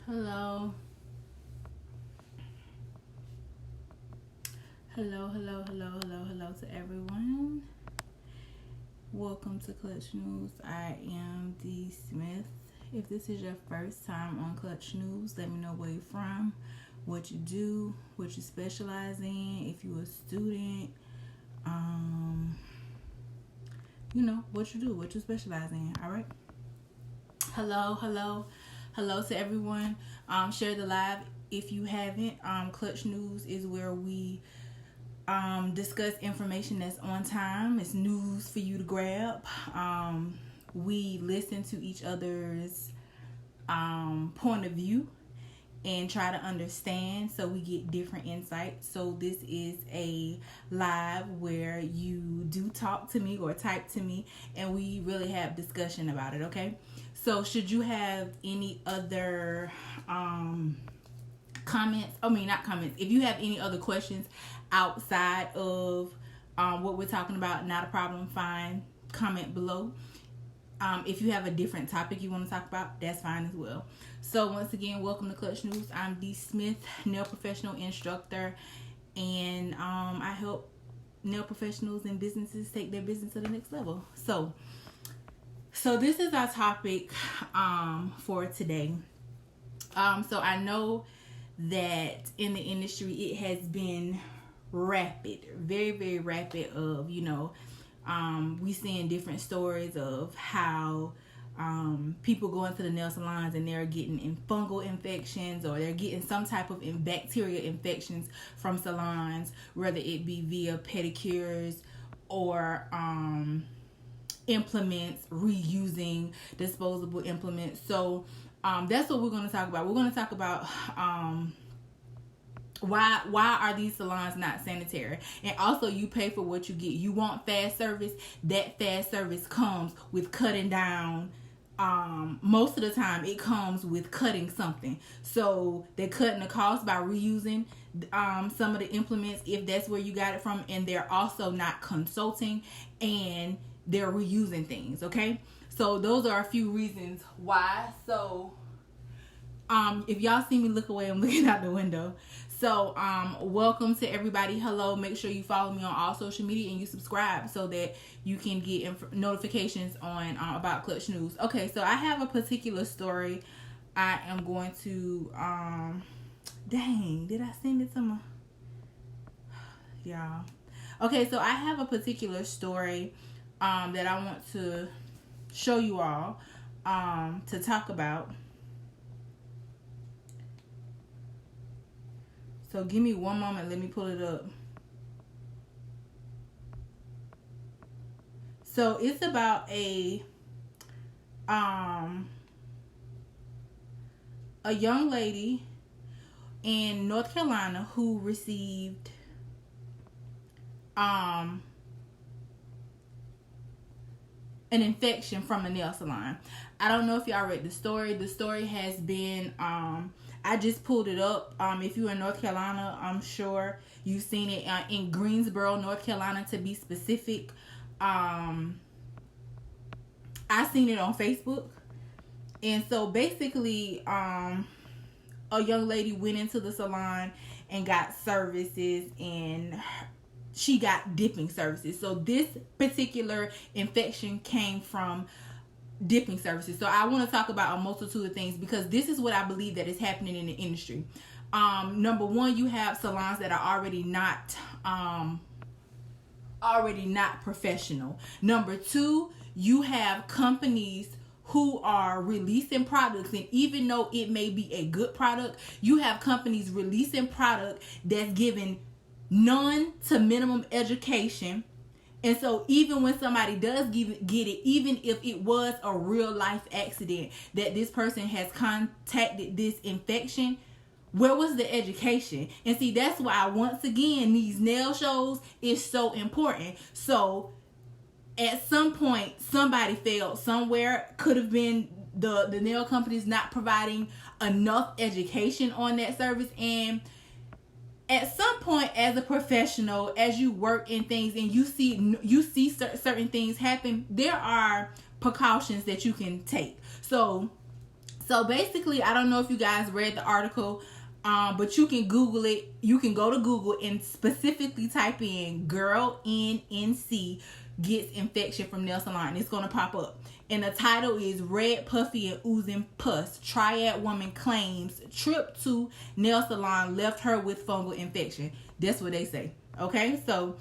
Hello. Hello to everyone. Welcome to Clutch News. I am D. Smith. If this is your first time on Clutch News, let me know where you're from, what you do, what you specialize in, if you're a student, what you do, what you specialize in, all right? Hello to everyone. Share the live if you haven't. Clutch News is where we discuss information that's on time. It's news for you to grab. We listen to each other's point of view and try to understand so we get different insights. So this is a live where you do talk to me or type to me and we really have discussion about it, okay? So should you have any other if you have any other questions outside of what we're talking about, not a problem, fine, comment below. If you have a different topic you want to talk about, that's fine as well. So once again, welcome to Clutch News. I'm D. Smith, nail professional instructor, and I help nail professionals and businesses take their business to the next level. So this is our topic for today. So I know that in the industry it has been rapid, very, very rapid of, we seeing different stories of how people go into the nail salons and they're getting fungal infections or they're getting some type of bacteria infections from salons, whether it be via pedicures or implements, reusing disposable implements. So that's what we're going to talk about. We're going to talk about why are these salons not sanitary, and also you pay for what you get. You want fast service, that fast service comes with cutting down. Most of the time it comes with cutting something, so they're cutting the cost by reusing some of the implements if that's where you got it from, and they're also not consulting and they're reusing things. Okay, so those are a few reasons why. So if y'all see me look away, I'm looking out the window. So welcome to everybody. Hello. Make sure you follow me on all social media and you subscribe so that you can get notifications on about Clutch News. Okay, so I have a particular story. I am going to dang, did I send it to my y'all? Okay, so I have a particular story that I want to show you all to talk about. So give me one moment. Let me pull it up. So it's about a young lady in North Carolina who received an infection from a nail salon. I don't know if y'all read the story. The story has been I just pulled it up. If you're in North Carolina, I'm sure you've seen it in Greensboro, North Carolina, to be specific. I seen it on Facebook. And so basically, a young lady went into the salon and got services, and she got dipping services. So this particular infection came from dipping services. So I want to talk about a multitude of things because this is what I believe that is happening in the industry. Number one, you have salons that are already not professional. Number two, you have companies who are releasing products, and even though it may be a good product, you have companies releasing product that's given none to minimum education. And so even when somebody does get it, even if it was a real life accident that this person has contacted this infection, where was the education? And see, that's why once again these nail shows is so important. So at some point somebody failed somewhere. Could have been the nail companies not providing enough education on that service. And at some point, as a professional, as you work in things and you see certain things happen, there are precautions that you can take. So So basically, I don't know if you guys read the article, but you can Google it. You can go to Google and specifically type in "girl NNC gets infection from nail salon." It's going to pop up. And the title is "Red, Puffy, and Oozing Pus. Triad Woman Claims Trip to Nail Salon Left Her with Fungal Infection." That's what they say. Okay, so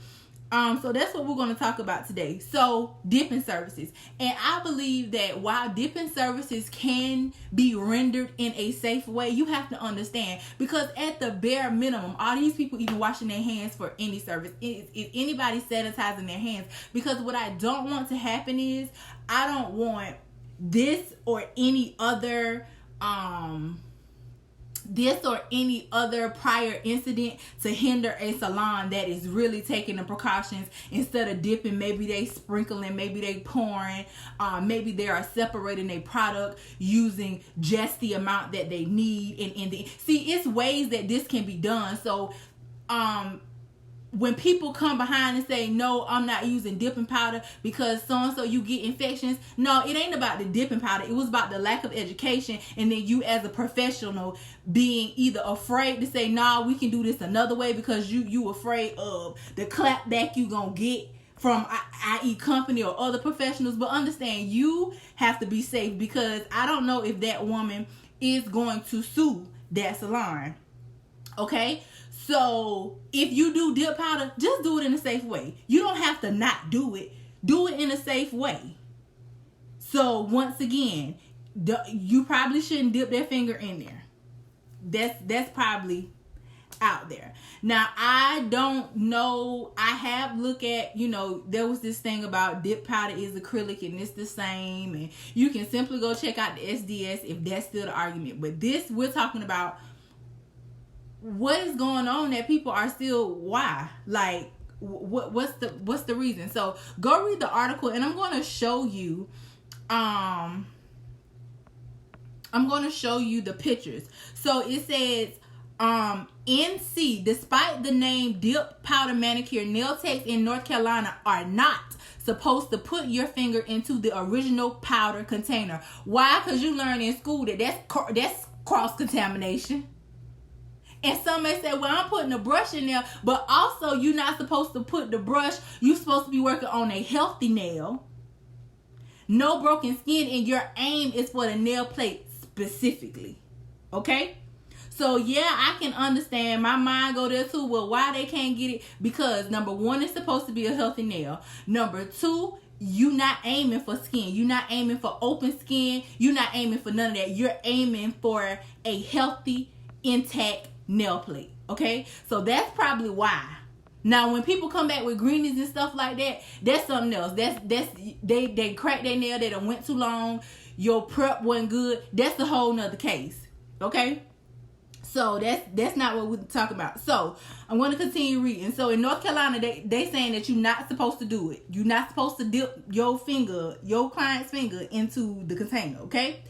that's what we're going to talk about today. So, dipping services. And I believe that while dipping services can be rendered in a safe way, you have to understand, because at the bare minimum, all these people even washing their hands for any service. Is anybody sanitizing their hands? Because what I don't want to happen is, I don't want this or any other prior incident to hinder a salon that is really taking the precautions. Instead of dipping, maybe they sprinkling, maybe they pouring, maybe they are separating a product using just the amount that they need. See, it's ways that this can be done. So when people come behind and say, "No, I'm not using dipping powder because so-and-so you get infections." No, it ain't about the dipping powder. It was about the lack of education. And then you as a professional being either afraid to say, "Nah, we can do this another way," because you afraid of the clap back you gonna get from i.e. company or other professionals. But understand, you have to be safe, because I don't know if that woman is going to sue that salon. Okay? So if you do dip powder, just do it in a safe way. You don't have to not do it. Do it in a safe way. So once again, you probably shouldn't dip that finger in there. That's probably out there. Now, I don't know. I have looked at, there was this thing about dip powder is acrylic and it's the same. And you can simply go check out the SDS if that's still the argument. But this, we're talking about what is going on that people are still, why? Like, what's the reason? So go read the article, and I'm going to show you the pictures. So it says NC, despite the name dip powder manicure, nail techs in North Carolina are not supposed to put your finger into the original powder container. Why? Because you learn in school that's cross-contamination. And some may say, "Well, I'm putting a brush in there," but also you're not supposed to put the brush. You're supposed to be working on a healthy nail. No broken skin, and your aim is for the nail plate specifically. Okay? So yeah, I can understand. My mind go there too. Well, why they can't get it? Because number one, it's supposed to be a healthy nail. Number two, you're not aiming for skin. You're not aiming for open skin. You're not aiming for none of that. You're aiming for a healthy, intact nail plate. Okay, so that's probably why. Now when people come back with greenies and stuff like that, that's something else. That's they cracked their nail, they done went too long, your prep wasn't good. That's a whole nother case. Okay, so that's not what we're talking about. So I'm going to continue reading. So in North Carolina, they saying that you're not supposed to do it. You're not supposed to dip your client's finger into the container. Okay,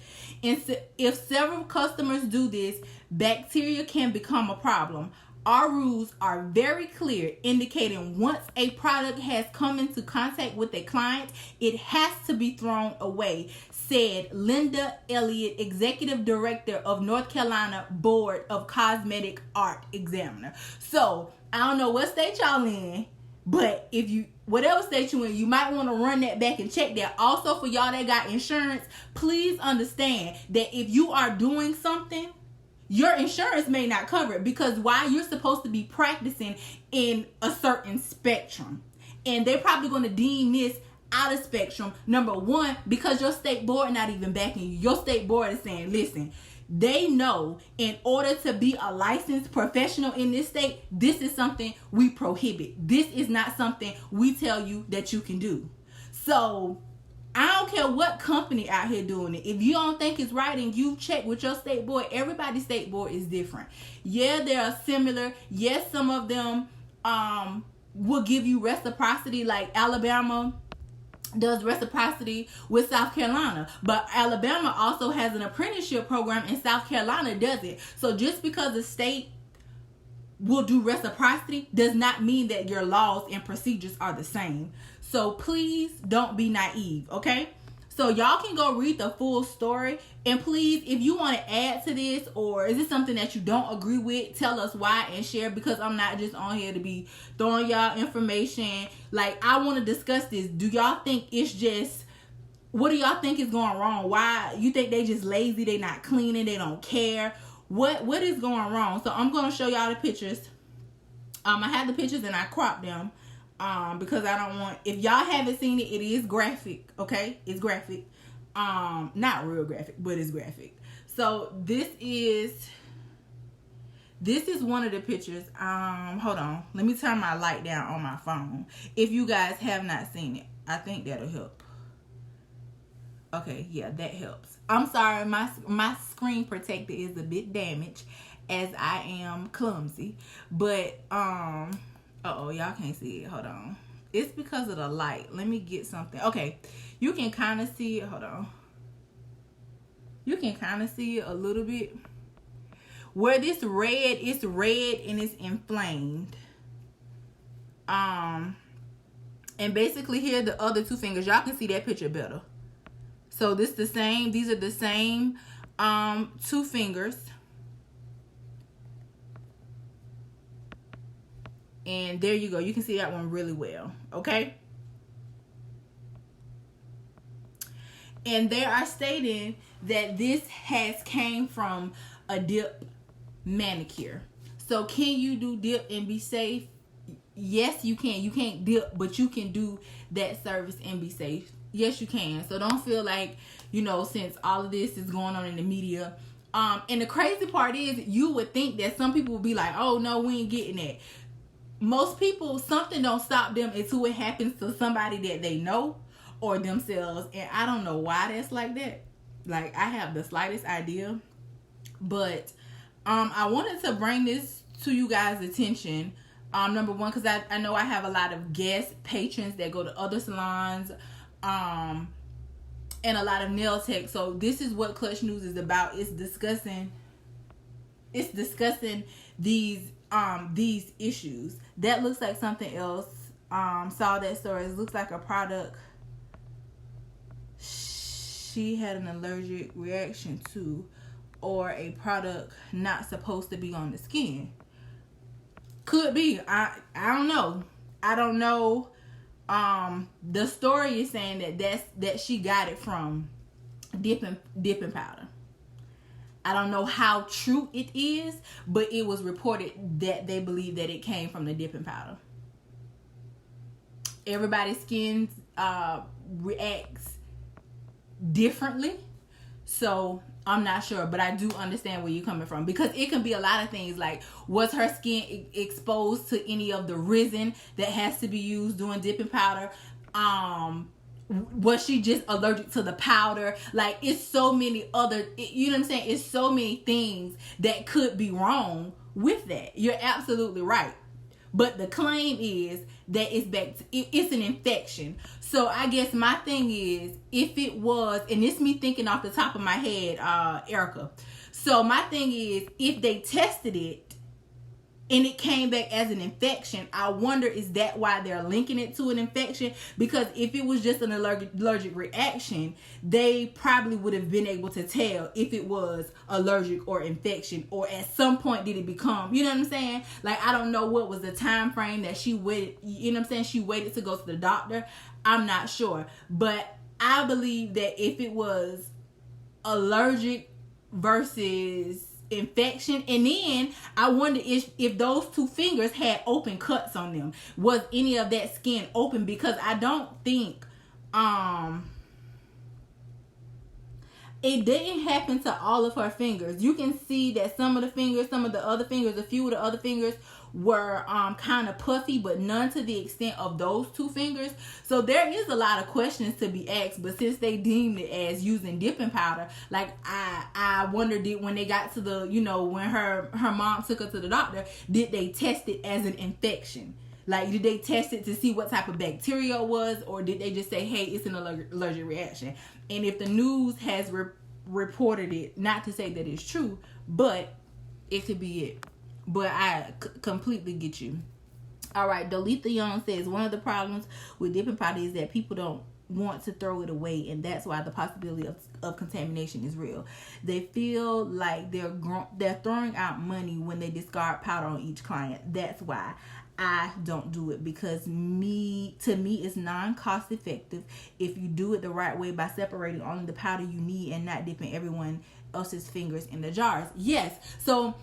and so if several customers do this, bacteria can become a problem. Our rules are very clear, indicating once a product has come into contact with a client, it has to be thrown away, said Linda Elliott, Executive Director of North Carolina Board of Cosmetic Art Examiner. So, I don't know what state y'all in, but if you, whatever state you in, you might want to run that back and check that. Also, for y'all that got insurance, please understand that if you are doing something, your insurance may not cover it, because why? You're supposed to be practicing in a certain spectrum, and they're probably going to deem this out of spectrum. Number one, because your state board not even backing you. Your state board is saying, listen, they know in order to be a licensed professional in this state, this is something we prohibit. This is not something we tell you that you can do. So I don't care what company out here doing it. If you don't think it's right and you check with your state board, everybody's state board is different. Yeah, they are similar. Yes, some of them will give you reciprocity, like Alabama does reciprocity with South Carolina. But Alabama also has an apprenticeship program and South Carolina doesn't. So just because a state will do reciprocity does not mean that your laws and procedures are the same. So please don't be naive, okay? So y'all can go read the full story. And please, if you want to add to this, or is this something that you don't agree with, tell us why and share, because I'm not just on here to be throwing y'all information. Like, I want to discuss this. Do y'all think it's just, what do y'all think is going wrong? Why you think they just lazy, they not cleaning, they don't care? What is going wrong? So I'm going to show y'all the pictures. I have the pictures and I cropped them. Because I don't want, if y'all haven't seen it, it is graphic, okay? It's graphic. Not real graphic, but it's graphic. So this is one of the pictures. Hold on. Let me turn my light down on my phone. If you guys have not seen it, I think that'll help. Okay, yeah, that helps. I'm sorry, my screen protector is a bit damaged as I am clumsy. But, uh-oh, y'all can't see it. Hold on. It's because of the light. Let me get something. Okay, you can kind of see it. Hold on. You can kind of see it a little bit. Where this red, it's red and it's inflamed. And basically here, the other two fingers. Y'all can see that picture better. So this the same. These are the same two fingers. And there you go. You can see that one really well. Okay. And they are stating that this has came from a dip manicure. So can you do dip and be safe? Yes, you can. You can't dip, but you can do that service and be safe. Yes, you can. So don't feel like, since all of this is going on in the media. And the crazy part is, you would think that some people would be like, oh, no, we ain't getting that. Most people, something don't stop them until it happens to somebody that they know or themselves. And I don't know why that's like that. Like, I have the slightest idea. But I wanted to bring this to you guys' attention. Number one, because I know I have a lot of guest patrons that go to other salons and a lot of nail tech. So this is what Kluch News is about. It's discussing these issues. That looks like something else. Saw that story. It looks like a product she had an allergic reaction to, or a product not supposed to be on the skin. Could be. I don't know. I don't know. The story is saying that she got it from dipping powder. I don't know how true it is, but it was reported that they believe that it came from the dipping powder. Everybody's skin reacts differently, so I'm not sure, but I do understand where you're coming from, because it can be a lot of things. Like, was her skin exposed to any of the resin that has to be used during dipping powder? Was she just allergic to the powder? Like, it's so many other, you know what I'm saying? It's so many things that could be wrong with that. You're absolutely right. But the claim is that it's an infection. So I guess my thing is, if it was, and it's me thinking off the top of my head, Erica. So my thing is, if they tested it and it came back as an infection, I wonder, is that why they're linking it to an infection? Because if it was just an allergic reaction, they probably would have been able to tell if it was allergic or infection, or at some point did it become, you know what I'm saying? Like, I don't know what was the time frame that she waited, you know what I'm saying? She waited to go to the doctor. I'm not sure. But I believe that if it was allergic versus infection, and then I wonder if those two fingers had open cuts on them, was any of that skin open? Because I don't think it didn't happen to all of her fingers. You can see that some of the other fingers, a few of the other fingers were kind of puffy, but none to the extent of those two fingers. So there is a lot of questions to be asked, but since they deemed it as using dipping powder, like, I wondered, when they got to the, when her mom took her to the doctor, did they test it as an infection? Like, did they test it to see what type of bacteria it was, or did they just say, hey, it's an allergic reaction? And if the news has reported it, not to say that it's true, but it could be it. But I completely get you. All right, Dolitha Young says, one of the problems with dipping powder is that people don't want to throw it away, and that's why the possibility of contamination is real. They feel like they're throwing out money when they discard powder on each client. That's why I don't do it, because to me it's non-cost effective if you do it the right way by separating only the powder you need and not dipping everyone else's fingers in the jars. Yes, so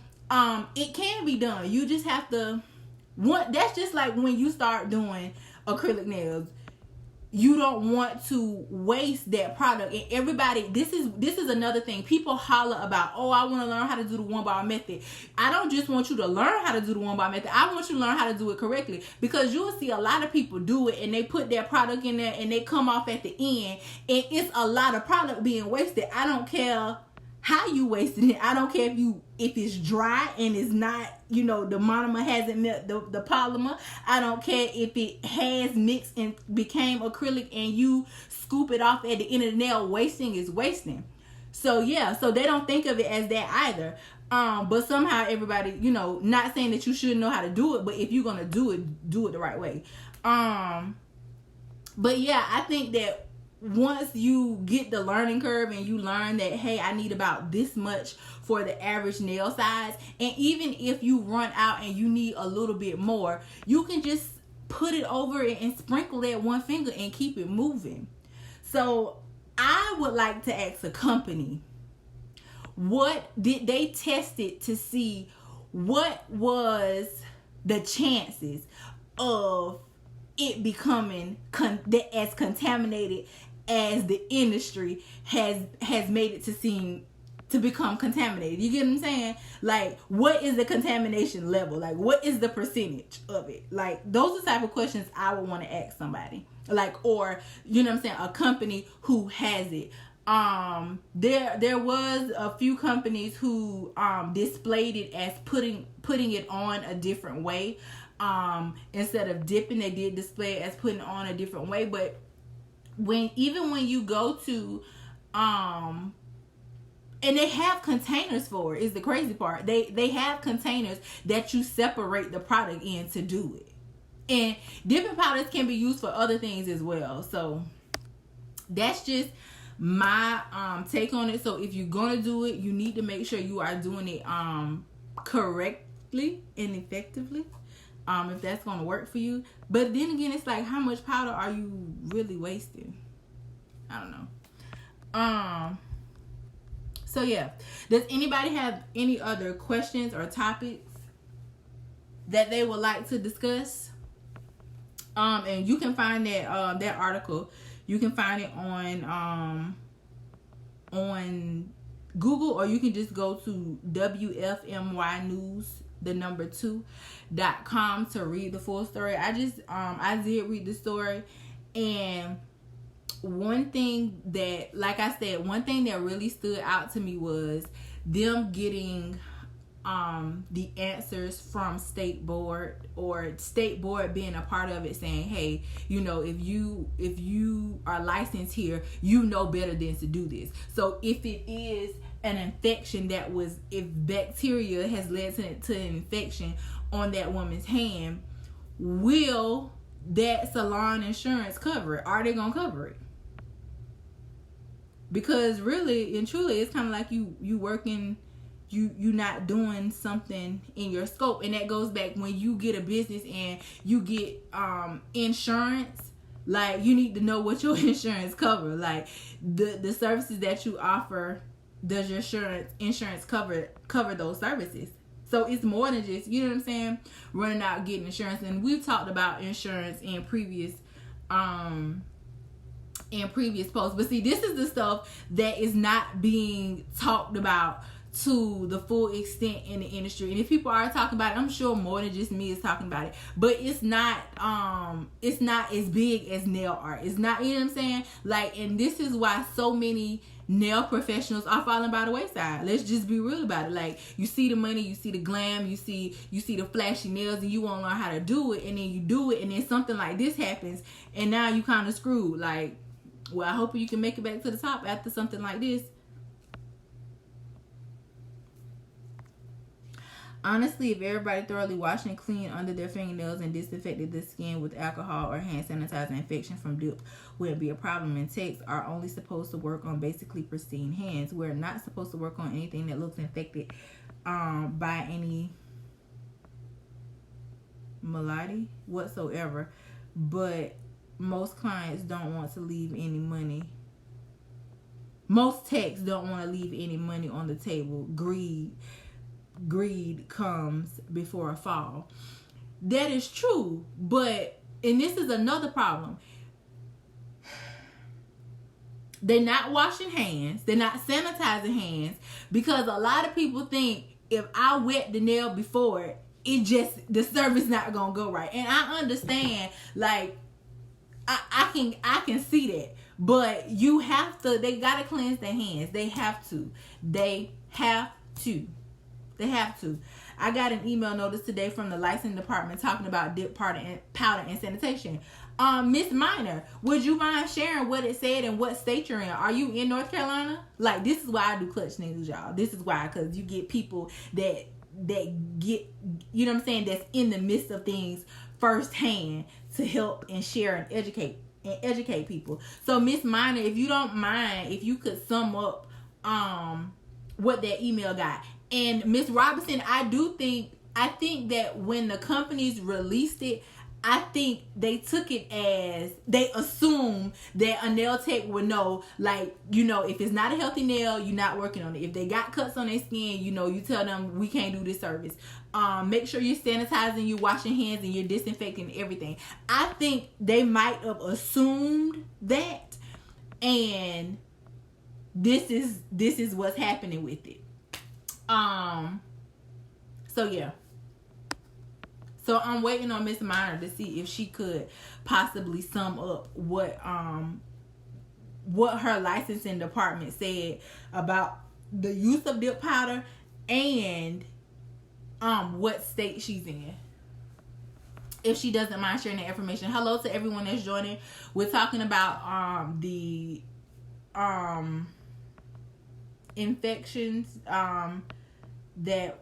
it can be done. You just have to that's just like when you start doing acrylic nails. You don't want to waste that product. And everybody, this is another thing. People holler about, oh, I want to learn how to do the 1-bar method. I don't just want you to learn how to do the 1-bar method. I want you to learn how to do it correctly, because you will see a lot of people do it and they put their product in there and they come off at the end and it's a lot of product being wasted. I don't care how you wasted it. I don't care if it's dry and it's not, the monomer hasn't met the polymer. I don't care if it has mixed and became acrylic and you scoop it off at the end of the nail. Wasting is wasting. So yeah, so they don't think of it as that either. But somehow everybody, not saying that you shouldn't know how to do it, but if you're gonna do it the right way. But yeah, I think that once you get the learning curve and you learn that, hey, I need about this much for the average nail size, and even if you run out and you need a little bit more, you can just put it over it and sprinkle that one finger and keep it moving. So I would like to ask a company, what did they test it to see what was the chances of it becoming as contaminated as the industry has made it to become contaminated. You get what I'm saying? Like, what is the contamination level? Like, what is the percentage of it? Like, those are the type of questions I would want to ask somebody. Like, or, a company who has it. There was a few companies who displayed it as putting it on a different way. Instead of dipping, they did display it as putting it on a different way. But when you go to and they have containers for it, is the crazy part. They have containers that you separate the product in to do it. And dipping powders can be used for other things as well. So that's just my take on it. So if you're gonna do it, you need to make sure you are doing it correctly and effectively. If that's gonna work for you. But then again, it's like, how much powder are you really wasting? I don't know. So yeah, does anybody have any other questions or topics that they would like to discuss? And you can find that article. You can find it on Google, or you can just go to WFMY News, the number 2.com to read the full story. I did read the story, and one thing that really stood out to me was them getting the answers from state board, or state board being a part of it, saying, hey, if you are licensed here, you know better than to do this. So if it is an infection if bacteria has led to an infection on that woman's hand, will that salon insurance cover it? Are they gonna cover it? Because really and truly, it's kind of like you working, you not doing something in your scope. And that goes back when you get a business and you get insurance. Like, you need to know what your insurance cover. Like, the services that you offer, does your insurance cover those services? So it's more than just, you know what I'm saying, running out getting insurance. And we've talked about insurance in previous posts. But see, this is the stuff that is not being talked about to the full extent in the industry. And if people are talking about it, I'm sure more than just me is talking about it. But it's not as big as nail art. It's not, you know what I'm saying? Like, and this is why so many nail professionals are falling by the wayside. Let's just be real about it. Like, you see the money, you see the glam, you see the flashy nails, and you want to learn how to do it, and then you do it, and then something like this happens, and now you kind of screwed. Like, well, I hope you can make it back to the top after something like this. Honestly, if everybody thoroughly washed and cleaned under their fingernails and disinfected the skin with alcohol or hand sanitizer, infection from dip wouldn't be a problem. And techs are only supposed to work on basically pristine hands. We're not supposed to work on anything that looks infected by any malady whatsoever. But most clients don't want to leave any money. Most techs don't want to leave any money on the table. Greed comes before a fall. That is true, but and this is another problem. They're not washing hands. They're not sanitizing hands, because a lot of people think if I wet the nail before the service not gonna go right. And I understand, like I can see that, but you have to. They gotta cleanse their hands. They have to. I got an email notice today from the licensing department talking about dip powder and sanitation. Miss Minor, would you mind sharing what it said and what state you're in? Are you in North Carolina? Like, this is why I do Kluch News, y'all. This is why, because you get people that get, you know what I'm saying, that's in the midst of things firsthand to help and share and educate people. So Miss Minor, if you don't mind, if you could sum up what that email got. And Miss Robinson, I think that when the companies released it, I think they took it as, they assume that a nail tech would know, like, you know, if it's not a healthy nail, you're not working on it. If they got cuts on their skin, you know, you tell them we can't do this service. Make sure you're sanitizing, you're washing hands, and you're disinfecting everything. I think they might have assumed that, and this is what's happening with it. So yeah. So I'm waiting on Miss Minor to see if she could possibly sum up what her licensing department said about the use of dip powder and what state she's in. If she doesn't mind sharing the information. Hello to everyone that's joining. We're talking about the infections that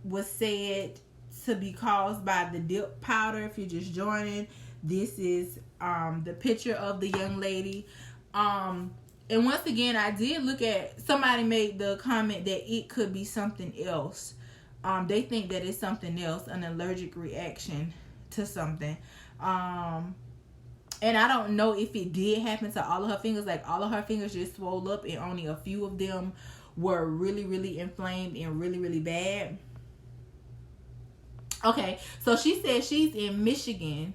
was said to be caused by the dip powder. If you're just joining, this is the picture of the young lady. And once again, I did look at, somebody made the comment that it could be something else. They think that it's something else, an allergic reaction to something. And I don't know if it did happen to all of her fingers. Like, all of her fingers just swole up and only a few of them were really, really inflamed and really, really bad. Okay, so she said she's in Michigan.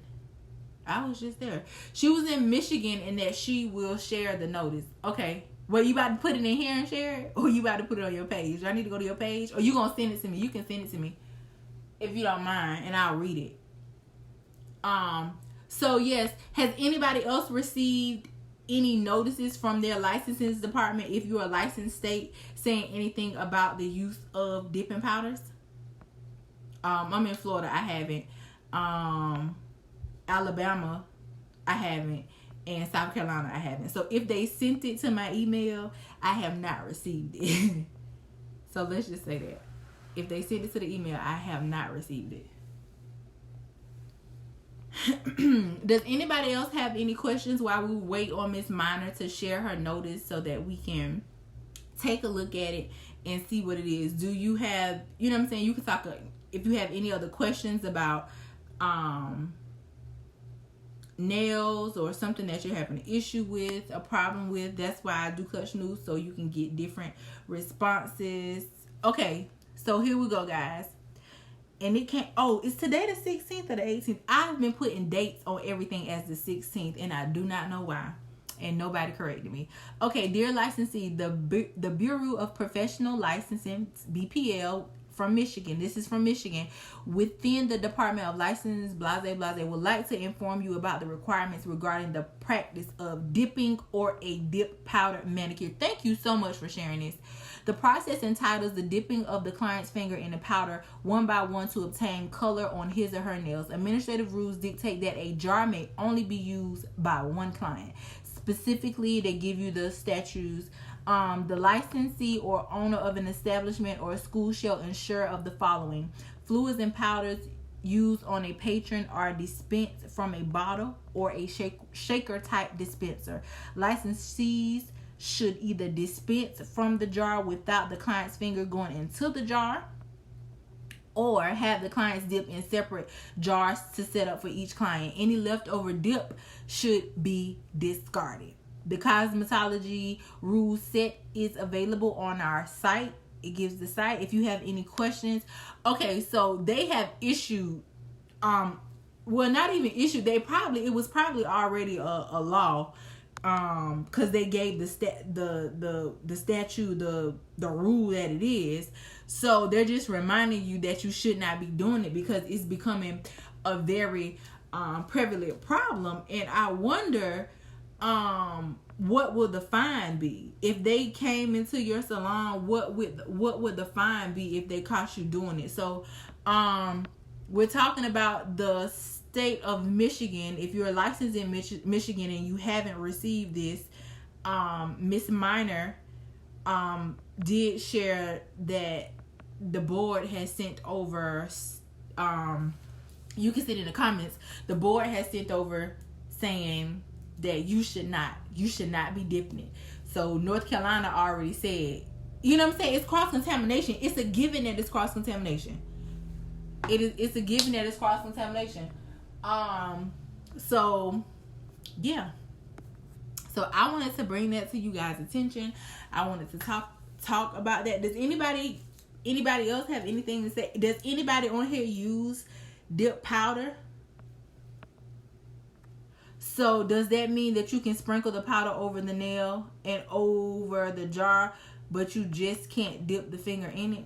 I was just there. She was in Michigan and that she will share the notice. Okay, well, you about to put it in here and share it? Or you about to put it on your page? I need to go to your page? Or you going to send it to me? You can send it to me if you don't mind, and I'll read it. So yes, has anybody else received any notices from their licensing department, if you're a licensed state, saying anything about the use of dipping powders? I'm in Florida. I haven't. Alabama, I haven't. And South Carolina, I haven't. So if they sent it to my email, I have not received it. So let's just say that. If they sent it to the email, I have not received it. Does anybody else have any questions while we wait on Miss Minor to share her notice so that we can take a look at it and see what it is? Do you have, you know what I'm saying? You can talk, if you have any other questions about nails or something that you're having an issue with, a problem with. That's why I do Kluch News, so you can get different responses. Okay, so here we go, guys. And it can't, is today the 16th or the 18th? I've been putting dates on everything as the 16th, and I do not know why. And nobody corrected me. Okay, dear licensee, the Bureau of Professional Licensing, BPL, from Michigan. This is from Michigan. Within the Department of License, blase, would like to inform you about the requirements regarding the practice of dipping or a dip powder manicure. Thank you so much for sharing this. The process entitles the dipping of the client's finger in the powder one by one to obtain color on his or her nails. Administrative rules dictate that a jar may only be used by one client. Specifically, they give you the statutes The licensee or owner of an establishment or school shall ensure of the following: fluids and powders used on a patron are dispensed from a bottle or a shaker type dispenser. Licensees should either dispense from the jar without the client's finger going into the jar, or have the clients dip in separate jars to set up for each client. Any leftover dip should be discarded. The cosmetology rule set is available on our site. It gives the site. If you have any questions, okay, so they have issued, well, not even issued. It was probably already a law, because they gave the statute the rule that it is. So they're just reminding you that you should not be doing it, because it's becoming a very prevalent problem. And I wonder, what will the fine be if they came into your salon? What would the fine be if they caught you doing it? So we're talking about the state of Michigan. If you're licensed in Michigan and you haven't received this, Miss Minor did share that the board has sent over, you can see it in the comments, the board has sent over saying that you should not be dipping it. So North Carolina already said, you know what I'm saying, it's cross-contamination. It's a given that it's cross-contamination. It's a given that it's cross-contamination. So yeah. So I wanted to bring that to you guys' attention. I wanted to talk about that. Does anybody else have anything to say? Does anybody on here use dip powder? So does that mean that you can sprinkle the powder over the nail and over the jar, but you just can't dip the finger in it?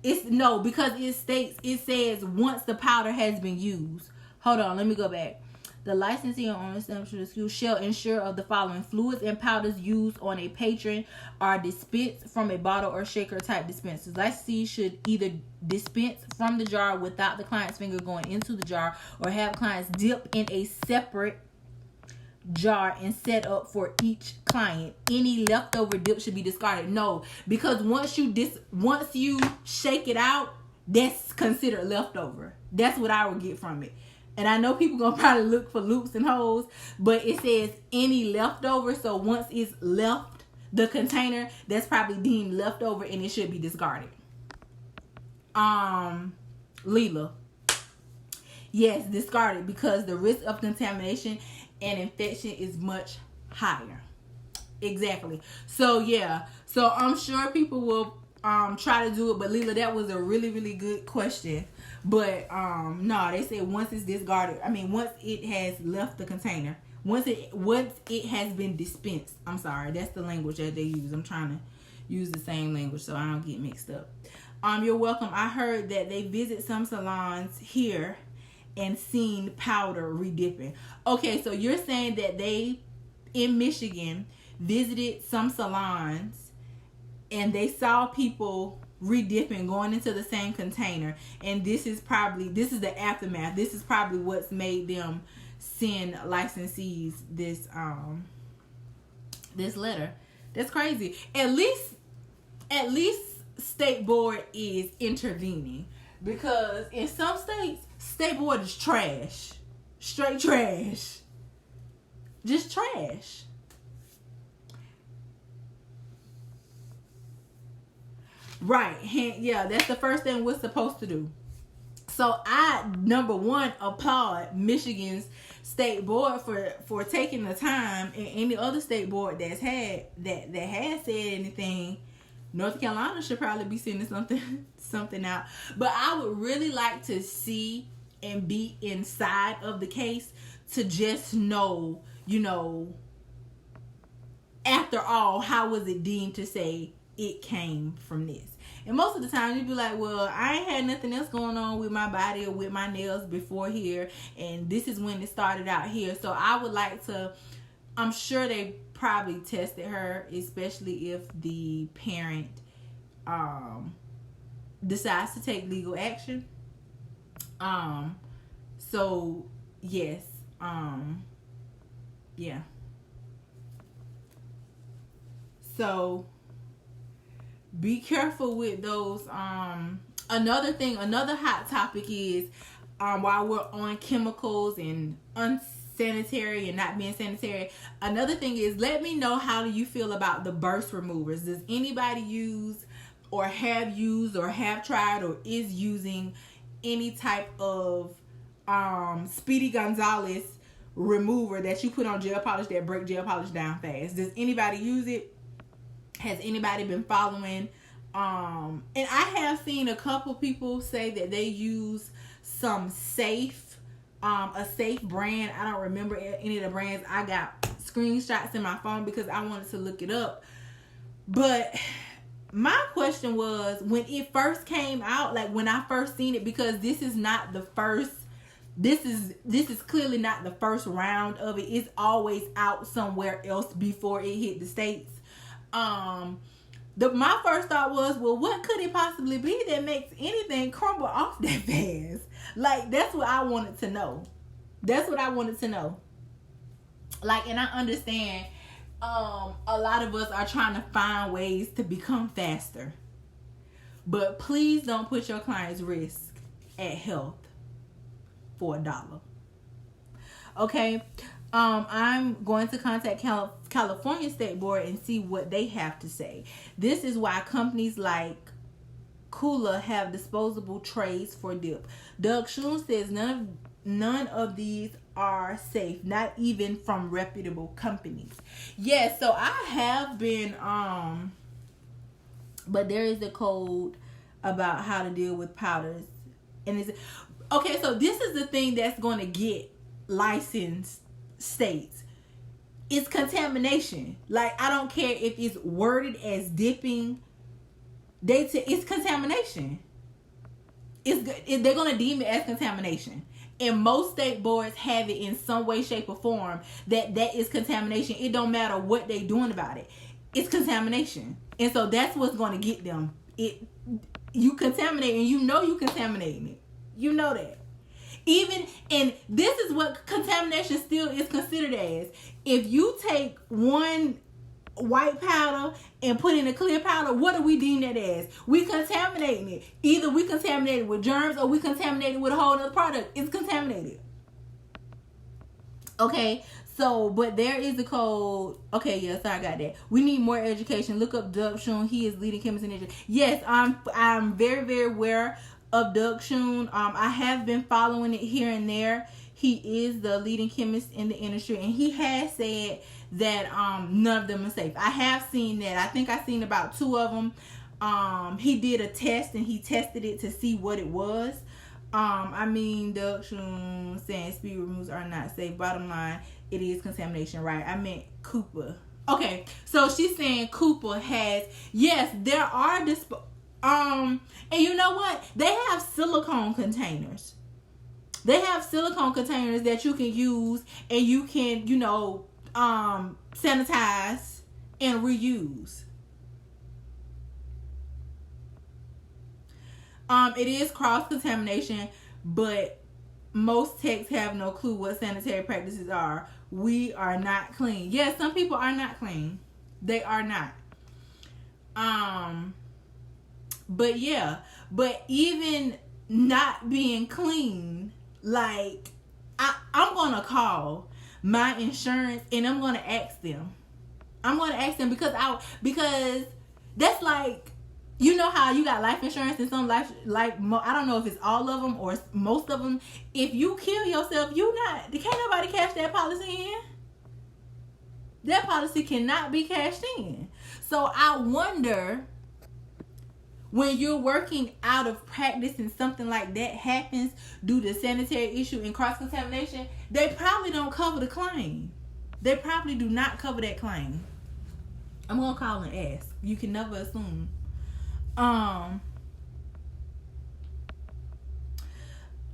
It's no, because it says once the powder has been used. Hold on, let me go back. The licensee or owner of the school shall ensure of the following: fluids and powders used on a patron are dispensed from a bottle or shaker type dispensers. Licensee should either dispense from the jar without the client's finger going into the jar, or have clients dip in a separate jar and set up for each client. Any leftover dip should be discarded. No, because once you shake it out, that's considered leftover. That's what I would get from it. And I know people gonna probably look for loops and holes, but it says any leftover. So once it's left the container, that's probably deemed leftover and it should be discarded. Leela. Yes, discarded, because the risk of contamination and infection is much higher. Exactly. So yeah. So I'm sure people will try to do it, but Leela, that was a really, really good question. But no, they said once it's discarded, once it has left the container, once it has been dispensed. I'm sorry, that's the language that they use. I'm trying to use the same language so I don't get mixed up. You're welcome. I heard that they visit some salons here and seen powder redipping. Okay, so you're saying that they in Michigan visited some salons and they saw people redipping, going into the same container, and this is the aftermath. This is probably what's made them send licensees this letter. That's crazy. At least state board is intervening, because in some states, state board is trash. Straight trash. Just trash. Right. Yeah, that's the first thing we're supposed to do. So I, number one, applaud Michigan's state board for taking the time, and any other state board that has said anything. North Carolina should probably be sending something out. But I would really like to see and be inside of the case to just know, after all, how was it deemed to say it came from this? And most of the time you'd be like, well, I ain't had nothing else going on with my body or with my nails before here, and this is when it started out here. So I would like to, I'm sure they probably tested her, especially if the parent decides to take legal action. So yes, yeah. So be careful with those. Another hot topic is while we're on chemicals and unsanitary and not being sanitary, another thing is, let me know, how do you feel about the burst removers? Does anybody use or have tried or is using any type of Speedy Gonzalez remover that you put on gel polish that break gel polish down fast? Does anybody use it? Has anybody been following? And I have seen a couple people say that they use some a safe brand. I don't remember any of the brands. I got screenshots in my phone because I wanted to look it up. But my question was, when it first came out, like when I first seen it, because this is not the first, this is clearly not the first round of it. It's always out somewhere else before it hit the States. My first thought was, well, what could it possibly be that makes anything crumble off that fast? Like, that's what I wanted to know. Like, and I understand a lot of us are trying to find ways to become faster. But please don't put your client's risk at health for $1. Okay? I'm going to contact California State Board and see what they have to say. This is why companies like Kluch have disposable trays for dip. Doug Schoen says none of these are safe, not even from reputable companies. Yes, so I have been but there is a code about how to deal with powders. And it's okay, so this is the thing that's going to get licensed states. It's contamination. Like, I don't care if it's worded as dipping. It's contamination. They're going to deem it as contamination. And most state boards have it in some way, shape, or form that is contamination. It don't matter what they're doing about it. It's contamination. And so that's what's going to get them. You contaminate, and you know you contaminating it. You know that. And this is what contamination still is considered as. If you take one white powder and put in a clear powder, what do we deem that as? We contaminating it. Either we contaminate it with germs or we contaminate it with a whole other product. It's contaminated. Okay, so, but there is a code. Okay, yes, I got that. We need more education. Look up Doug Schoen. He is leading chemist in the industry. Yes, I'm very, very aware of Doug Schoen. I have been following it here and there. He is the leading chemist in the industry, and he has said that none of them are safe. I have seen that. I think I've seen about 2 of them. He did a test, and he tested it to see what it was. Doug Schoen saying speed removers are not safe. Bottom line, it is contamination, right? I meant Cooper. Okay, so she's saying Cooper has, yes, there are and you know what? They have silicone containers. They have silicone containers that you can use, and you can, sanitize and reuse. It is cross-contamination, but most techs have no clue what sanitary practices are. We are not clean. Yes, some people are not clean. They are not. But yeah, but even not being clean, like, I'm going to call my insurance and I'm going to ask them. Because that's like, you know how you got life insurance and some life, I don't know if it's all of them or most of them. If you kill yourself, can't nobody cash that policy in. That policy cannot be cashed in. So I wonder, when you're working out of practice and something like that happens due to sanitary issue and cross-contamination, they probably don't cover the claim. They probably do not cover that claim. I'm going to call and ask. You can never assume.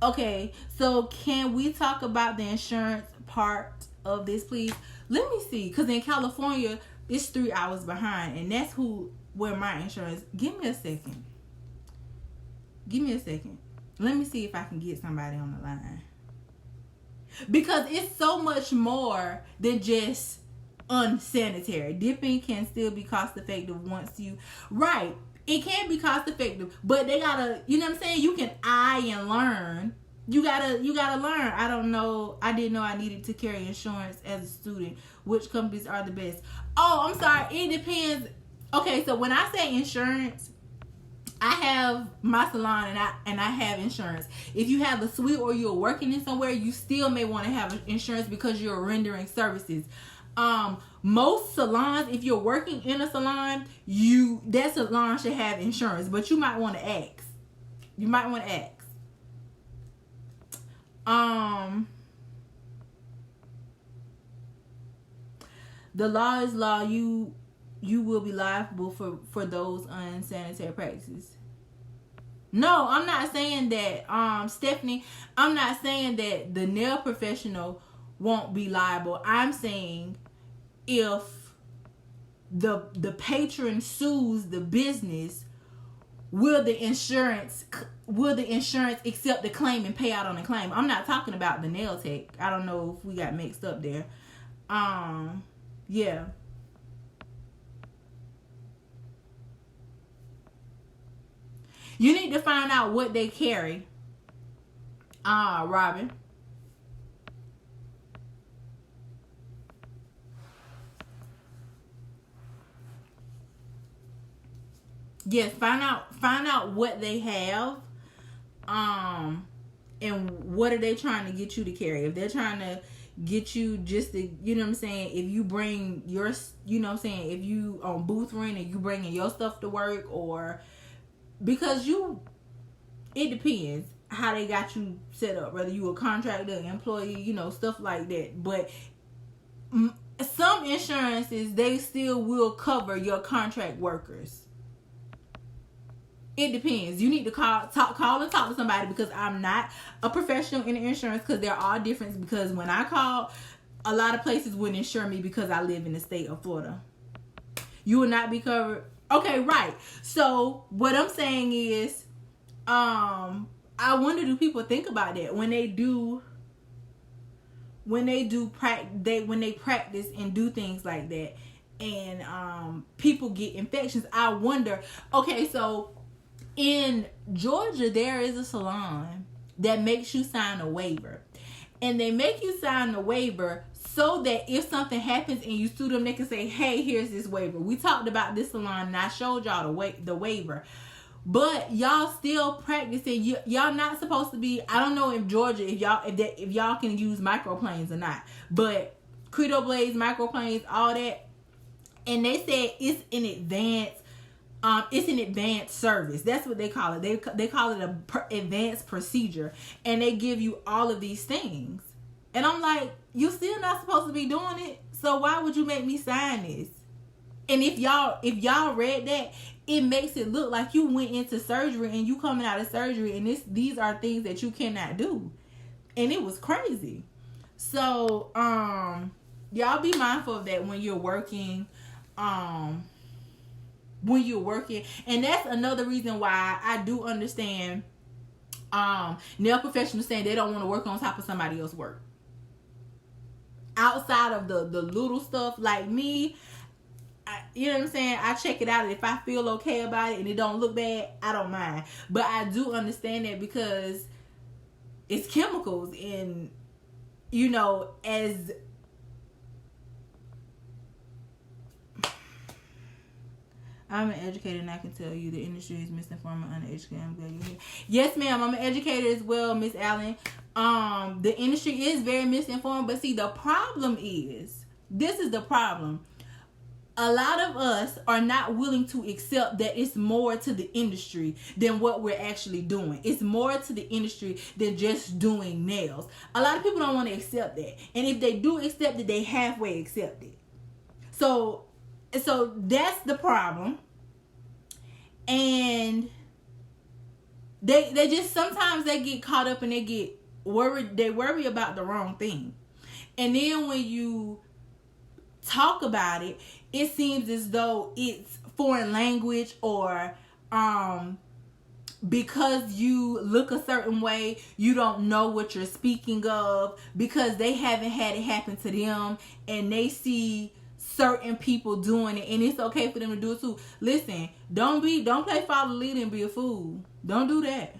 Okay, so can we talk about the insurance part of this, please? Let me see, because in California, it's 3 hours behind, and that's where my insurance. Give me a second. Let me see if I can get somebody on the line. Because it's so much more than just unsanitary. Dipping can still be cost effective once you right. It can be cost effective, but they gotta, you know what I'm saying? You can eye and learn. You gotta learn. I don't know. I didn't know I needed to carry insurance as a student. Which companies are the best? Oh, I'm sorry. It depends. Okay, so when I say insurance, I have my salon and I have insurance. If you have a suite or you're working in somewhere, you still may want to have insurance because you're rendering services. Most salons, if you're working in a salon, that salon should have insurance, but you might want to ask. The law is law. You will be liable for those unsanitary practices. No, I'm not saying that, Stephanie. I'm not saying that the nail professional won't be liable. I'm saying if the patron sues the business, will the insurance accept the claim and pay out on the claim? I'm not talking about the nail tech. I don't know if we got mixed up there. Yeah. You need to find out what they carry. Robin. Yes, find out what they have. And what are they trying to get you to carry? If they're trying to get you just to, you know what I'm saying, if you bring your, you know what I'm saying, if you on booth rent and you bringing your stuff to work, or because it depends how they got you set up, whether you a contractor, employee, you know, stuff like that. But some insurances, they still will cover your contract workers. It depends. You need to call and talk to somebody, because I'm not a professional in insurance, because there are differences. Because when I called, a lot of places wouldn't insure me because I live in the state of Florida. You will not be covered. Okay, right. So what I'm saying is, I wonder, do people think about that when they practice and do things like that, and people get infections? I wonder. Okay, so in Georgia, there is a salon that makes you sign a waiver. And they make you sign the waiver so that if something happens and you sue them, they can say, hey, here's this waiver. We talked about this salon and I showed y'all the waiver. But y'all still practicing. Y'all not supposed to be, I don't know in Georgia if y'all can use microplanes or not. But Credo Blades, microplanes, all that. And they said it's an advanced service. That's what they call it. They call it a advanced procedure, and they give you all of these things. And I'm like, you still not supposed to be doing it. So why would you make me sign this? And if y'all read that, it makes it look like you went into surgery and you coming out of surgery, and these are things that you cannot do. And it was crazy. So y'all be mindful of that when you're working. And that's another reason why I do understand nail professionals saying they don't want to work on top of somebody else's work. Outside of the little stuff, like me, you know what I'm saying, I check it out, and if I feel okay about it and it don't look bad, I don't mind. But I do understand that, because it's chemicals, and you know, as I'm an educator, and I can tell you the industry is misinformed and uneducated. I'm glad you're here. Yes, ma'am. I'm an educator as well, Miss Allen. The industry is very misinformed, but see, the problem is, this is the problem. A lot of us are not willing to accept that it's more to the industry than what we're actually doing. It's more to the industry than just doing nails. A lot of people don't want to accept that. And if they do accept it, they halfway accept it. So that's the problem. And they just, sometimes they get caught up and they get worried. They worry about the wrong thing. And then when you talk about it, it seems as though it's foreign language, or because you look a certain way, you don't know what you're speaking of, because they haven't had it happen to them, and they see certain people doing it, and it's okay for them to do it too. Listen, don't play follow the leader and be a fool. Don't do that.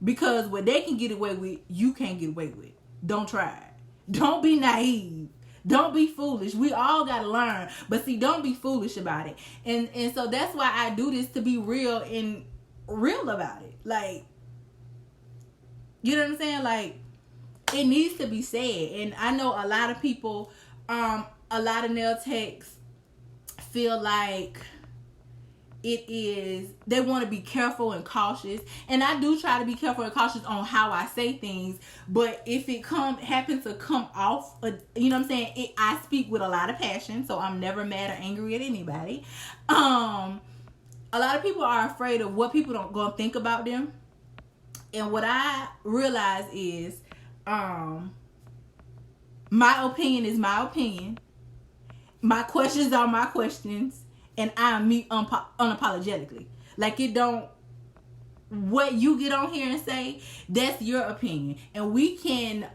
Because what they can get away with, you can't get away with. Don't try it. Don't be naive. Don't be foolish. We all gotta learn. But see, don't be foolish about it. And so that's why I do this, to be real and real about it. Like, you know what I'm saying? Like, it needs to be said. And I know a lot of people, a lot of nail techs feel like they want to be careful and cautious, and I do try to be careful and cautious on how I say things. But if it happens to come off, you know what I'm saying, I speak with a lot of passion, so I'm never mad or angry at anybody. A lot of people are afraid of what people don't gonna think about them, and what I realize is, my opinion is my opinion. My questions are my questions. And I me unapologetically. Like, it don't, what you get on here and say, that's your opinion. And we can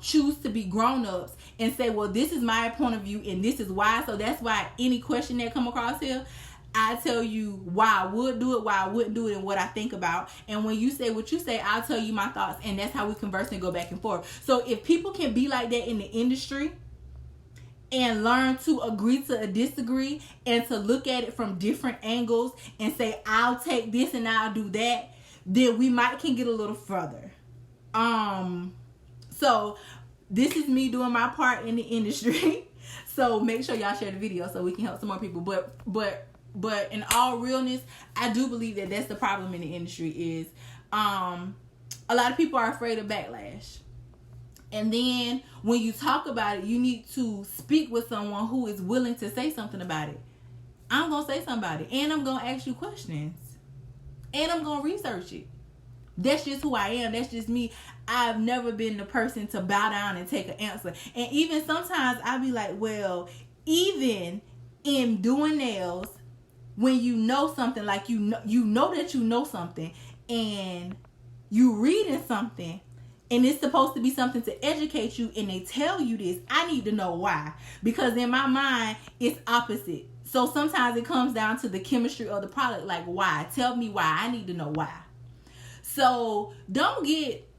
choose to be grown-ups and say, well, this is my point of view and this is why. So that's why any question that come across here, I tell you why I would do it, why I wouldn't do it, and what I think about. And when you say what you say, I'll tell you my thoughts, and that's how we converse and go back and forth. So if people can be like that in the industry and learn to agree to disagree and to look at it from different angles and say, I'll take this and I'll do that, then we can get a little further. So this is me doing my part in the industry. So make sure y'all share the video so we can help some more people. But in all realness, I do believe that that's the problem in the industry is a lot of people are afraid of backlash. And then when you talk about it, you need to speak with someone who is willing to say something about it. I'm going to say something about it. And I'm going to ask you questions. And I'm going to research it. That's just who I am. That's just me. I've never been the person to bow down and take an answer. And even sometimes I'll be like, well, even in doing nails, when you know something, like you know that you know something, and you reading something, and it's supposed to be something to educate you, and they tell you this, I need to know why. Because in my mind, it's opposite. So sometimes it comes down to the chemistry of the product. Like, why? Tell me why. I need to know why. So don't get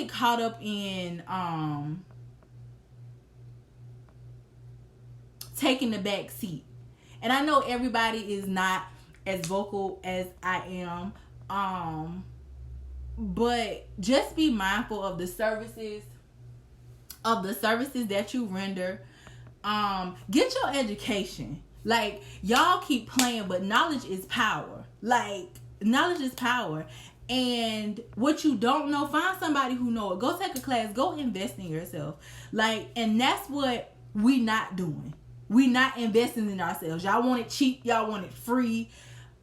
caught up in taking the back seat. And I know everybody is not as vocal as I am. But just be mindful of the services that you render. Get your education. Like, y'all keep playing, but knowledge is power. Like, knowledge is power. And what you don't know, find somebody who know it. Go take a class. Go invest in yourself. Like, and that's what we not doing. We not investing in ourselves. Y'all want it cheap. Y'all want it free.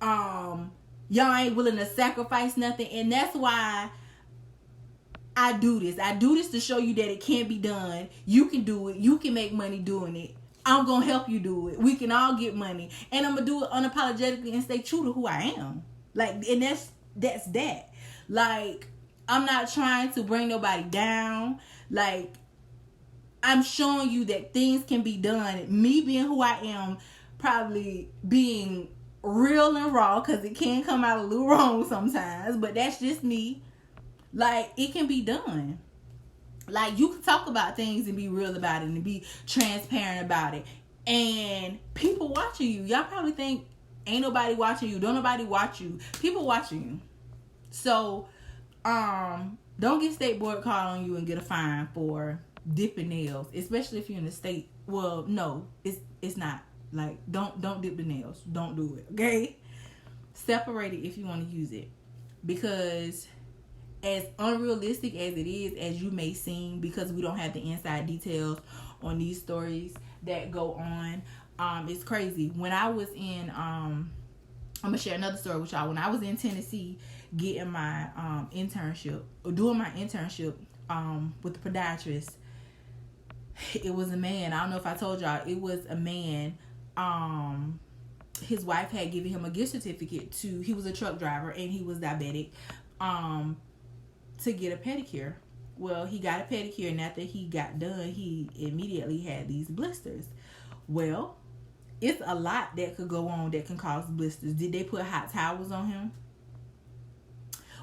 Y'all ain't willing to sacrifice nothing. And that's why I do this. I do this to show you that it can be done. You can do it. You can make money doing it. I'm going to help you do it. We can all get money. And I'm going to do it unapologetically and stay true to who I am. Like, and that's that. Like, I'm not trying to bring nobody down. Like, I'm showing you that things can be done. Me being who I am, probably being real and raw, because it can come out a little wrong sometimes, but that's just me. Like, it can be done. Like, you can talk about things and be real about it and be transparent about it, and people watching you. Y'all probably think ain't nobody watching you, don't nobody watch you. People watching you. So don't get state board called on you and get a fine for dipping nails, especially if you're in the state. Well, no, it's not. Like, don't dip the nails. Don't do it, okay? Separate it if you want to use it. Because as unrealistic as it is, as you may seem, because we don't have the inside details on these stories that go on, it's crazy. When I was in, I'm going to share another story with y'all. When I was in Tennessee getting my internship, or doing my internship with the podiatrist, it was a man. I don't know if I told y'all, it was a man. His wife had given him a gift certificate he was a truck driver and he was diabetic, to get a pedicure. Well, he got a pedicure, and after he got done, he immediately had these blisters. Well, it's a lot that could go on that can cause blisters. Did they put hot towels on him?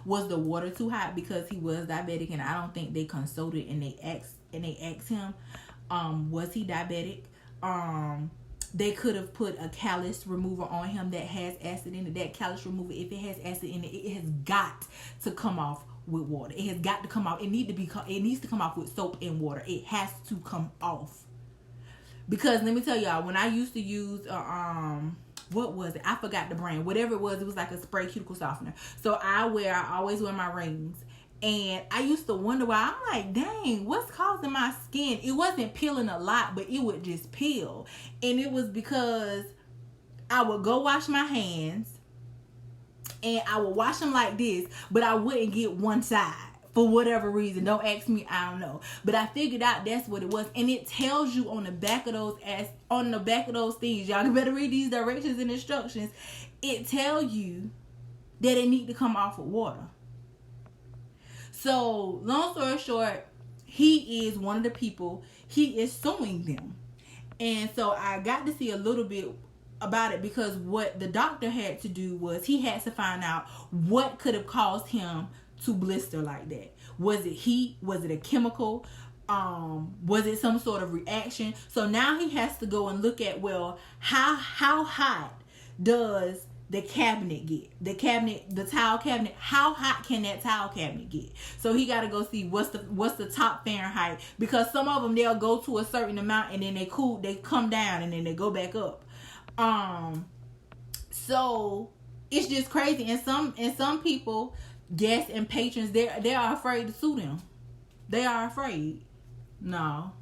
Was the water too hot because he was diabetic? And I don't think they consulted and they asked him, was he diabetic? They could have put a callus remover on him that has acid in it. That callus remover, if it has acid in it, it has got to come off with water. It has got to come off. It needs to come off with soap and water. It has to come off. Because let me tell y'all, when I used to use what was it? I forgot the brand. Whatever it was like a spray cuticle softener. So I always wear my rings. And I used to wonder why. I'm like, dang, what's causing my skin? It wasn't peeling a lot, but it would just peel. And it was because I would go wash my hands and I would wash them like this, but I wouldn't get one side for whatever reason. Don't ask me, I don't know. But I figured out that's what it was. And it tells you on the back of those things, y'all better read these directions and instructions. It tells you that it need to come off with water. So, long story short, he is one of the people, he is suing them. And so I got to see a little bit about it, because what the doctor had to do was he had to find out what could have caused him to blister like that. Was it heat? Was it a chemical? Was it some sort of reaction? So now he has to go and look at, well, how hot does the cabinet get? The towel cabinet, how hot can that towel cabinet get? So he got to go see what's the top Fahrenheit, because some of them, they'll go to a certain amount and then they come down and then they go back up. So it's just crazy. And some people, guests and patrons, they are afraid to sue them. They are afraid. No,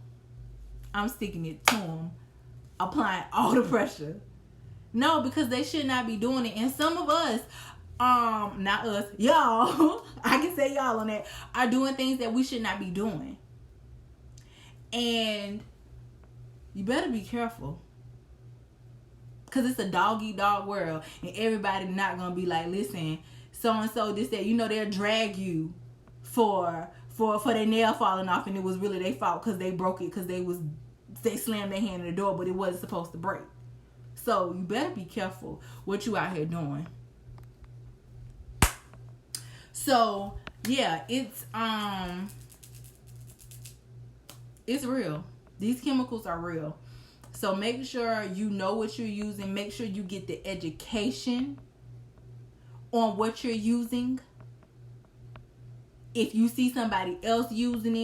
I'm sticking it to them, applying all the pressure. No, because they should not be doing it. And some of us, not us, y'all, I can say y'all on that, are doing things that we should not be doing. And you better be careful. Because it's a dog-eat-dog world. And everybody not going to be like, listen, so-and-so, this, that. You know, they'll drag you for their nail falling off, and it was really their fault because they broke it because they slammed their hand in the door, but it wasn't supposed to break. So you better be careful what you out here doing. So yeah, it's real. These chemicals are real. So make sure you know what you're using. Make sure you get the education on what you're using. If you see somebody else using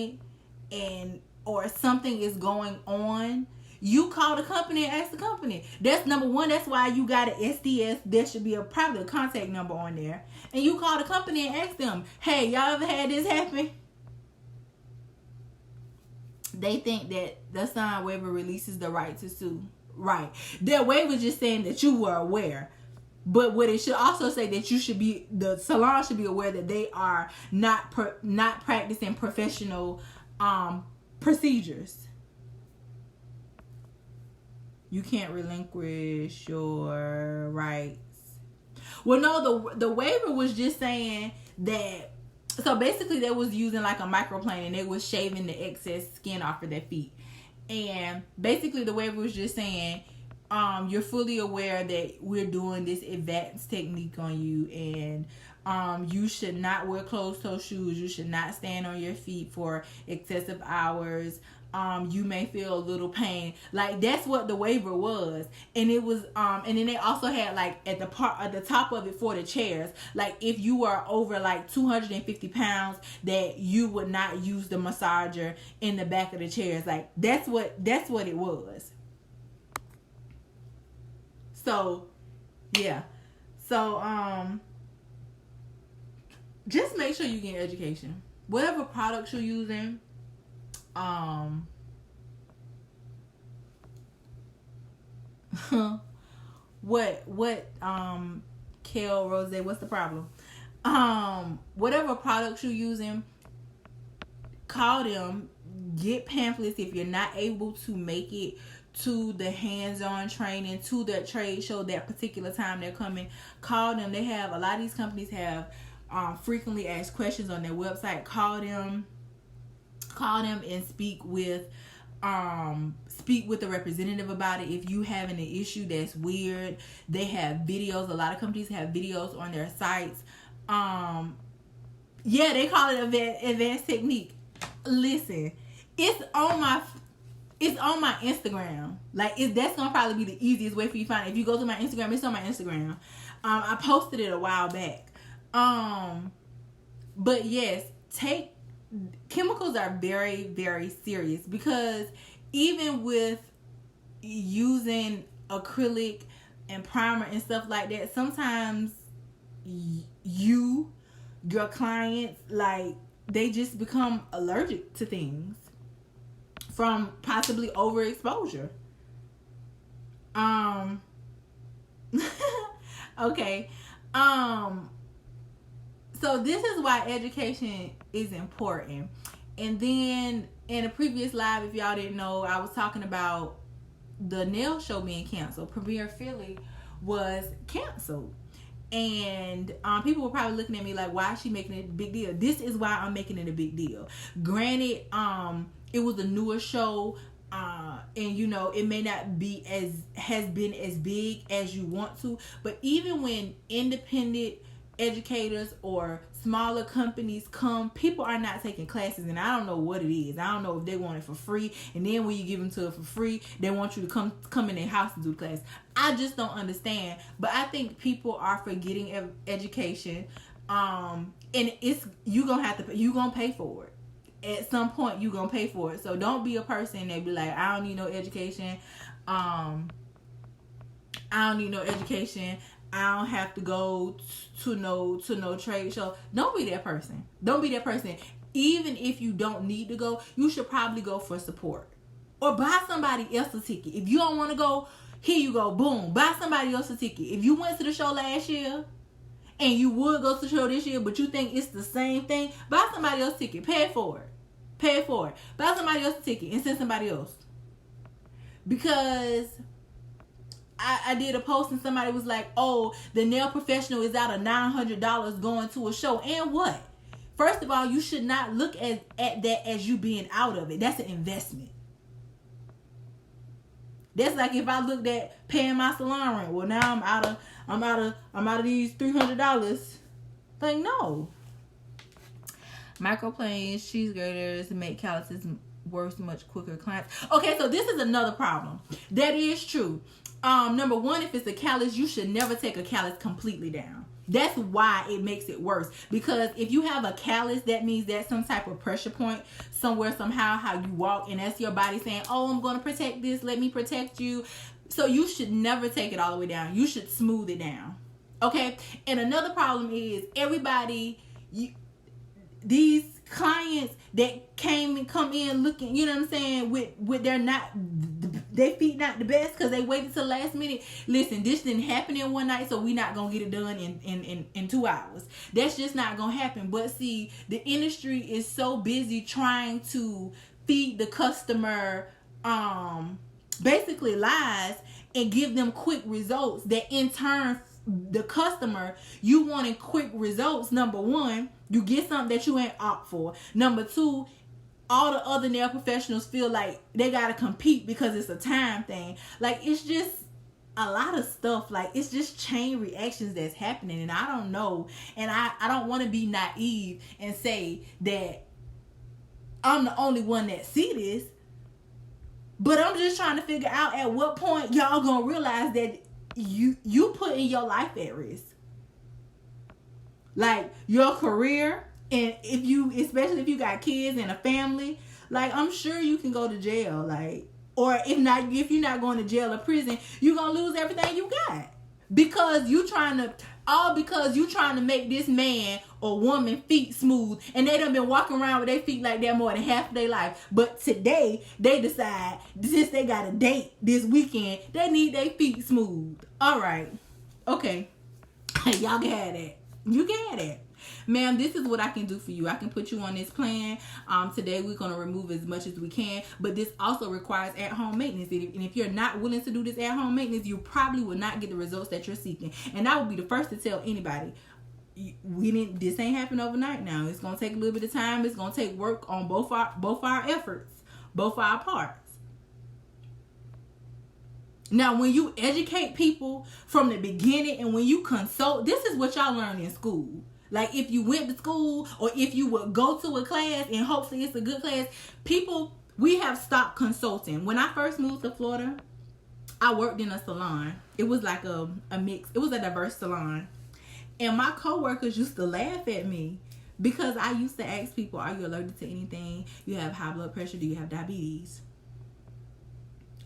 it or something is going on, you call the company and ask the company. That's number one. That's why you got an SDS. There should be probably a contact number on there. And you call the company and ask them, hey, y'all ever had this happen? They think that the signed waiver releases the right to sue. Right. Their waiver just saying that you were aware. But what it should also say that the salon should be aware that they are not practicing professional procedures. You can't relinquish your rights. Well, no, the waiver was just saying that. So basically, they was using like a microplane and they was shaving the excess skin off of their feet. And basically, the waiver was just saying, you're fully aware that we're doing this advanced technique on you, and you should not wear closed-toe shoes. You should not stand on your feet for excessive hours. You may feel a little pain. Like, that's what the waiver was. And it was and then they also had like at the top of it for the chairs, like if you were over like 250 pounds, that you would not use the massager in the back of the chairs. Like that's what it was. So yeah. So just make sure you get education. Whatever products you're using, Kale Rose, what's the problem? Whatever products you're using, call them, get pamphlets if you're not able to make it to the hands-on training, to that trade show that particular time they're coming. Call them. They have, a lot of these companies have frequently asked questions on their website. Call them and speak with speak with a representative about it. If you having an issue that's weird, they have videos. A lot of companies have videos on their sites. Yeah, they call it advanced technique. Listen, it's on my Instagram. Like, that's gonna probably be the easiest way for you to find it. If you go to my Instagram, it's on my Instagram. I posted it a while back. But yes, chemicals are very, very serious, because even with using acrylic and primer and stuff like that, sometimes your clients, like, they just become allergic to things from possibly overexposure. Okay. So this is why education is important. And then in a previous live, if y'all didn't know, I was talking about the nail show being canceled. Premier Philly was canceled. And people were probably looking at me like, why is she making it a big deal? This is why I'm making it a big deal. Granted, it was a newer show, and it may not be has been as big as you want to, but even when independent educators or smaller companies come, people are not taking classes, and I don't know what it is. I don't know if they want it for free, and then when you give them to it for free, they want you to come in their house and do the class. I just don't understand. But I think people are forgetting education, and you gonna pay for it. At some point, you gonna pay for it. So don't be a person that be like, I don't need no education. I don't need no education. I don't have to go to no trade show. Don't be that person. Don't be that person. Even if you don't need to go, you should probably go for support. Or buy somebody else a ticket. If you don't want to go, here you go. Boom. Buy somebody else a ticket. If you went to the show last year and you would go to the show this year, but you think it's the same thing, buy somebody else a ticket. Pay for it. Pay for it. Buy somebody else a ticket and send somebody else. Because I did a post and somebody was like, oh, the nail professional is out of $900 going to a show. And what? First of all, you should not look at that as you being out of it. That's an investment. That's like if I looked at paying my salon rent. Well, now I'm out of these $300. Like, no. Microplanes, cheese graters make calluses worse much quicker. Clients. Okay, so this is another problem. That is true. Number one, if it's a callus, you should never take a callus completely down. That's why it makes it worse. Because if you have a callus, that means that's some type of pressure point somewhere, somehow, how you walk. And that's your body saying, oh, I'm going to protect this. Let me protect you. So you should never take it all the way down. You should smooth it down. Okay? And another problem is these clients that come in looking, you know what I'm saying, with their feet not the best because they waited till last minute. Listen, this didn't happen in one night, so we not gonna get it done in 2 hours. That's just not gonna happen. But see, the industry is so busy trying to feed the customer basically lies and give them quick results that in turn the customer, you wanting quick results. Number one, you get something that you ain't opt for. Number two, all the other nail professionals feel like they gotta compete because it's a time thing. Like, it's just a lot of stuff. Like, it's just chain reactions that's happening, and I don't know. And I don't want to be naive and say that I'm the only one that see this, but I'm just trying to figure out at what point y'all gonna realize that you putting your life at risk. Like, your career, and especially if you got kids and a family, like, I'm sure you can go to jail. Like, or if you're not going to jail or prison, you're gonna lose everything you got. Because you trying to make this man or woman feet smooth, and they done been walking around with their feet like that more than half of their life. But today they decide, since they got a date this weekend, they need their feet smooth. All right, okay, y'all can have that. You can have that. Ma'am, this is what I can do for you. I can put you on this plan. Today we're going to remove as much as we can, but this also requires at-home maintenance. And if you're not willing to do this at-home maintenance, you probably will not get the results that you're seeking. And I would be the first to tell anybody, this ain't happen overnight now. It's going to take a little bit of time. It's going to take work on both our efforts, both our parts. Now, when you educate people from the beginning and when you consult, this is what y'all learn in school. Like if you went to school or if you would go to a class and hopefully it's a good class, we have stopped consulting. When I first moved to Florida, I worked in a salon. It was like a mix. It was a diverse salon. And my coworkers used to laugh at me because I used to ask people, are you allergic to anything? You have high blood pressure? Do you have diabetes?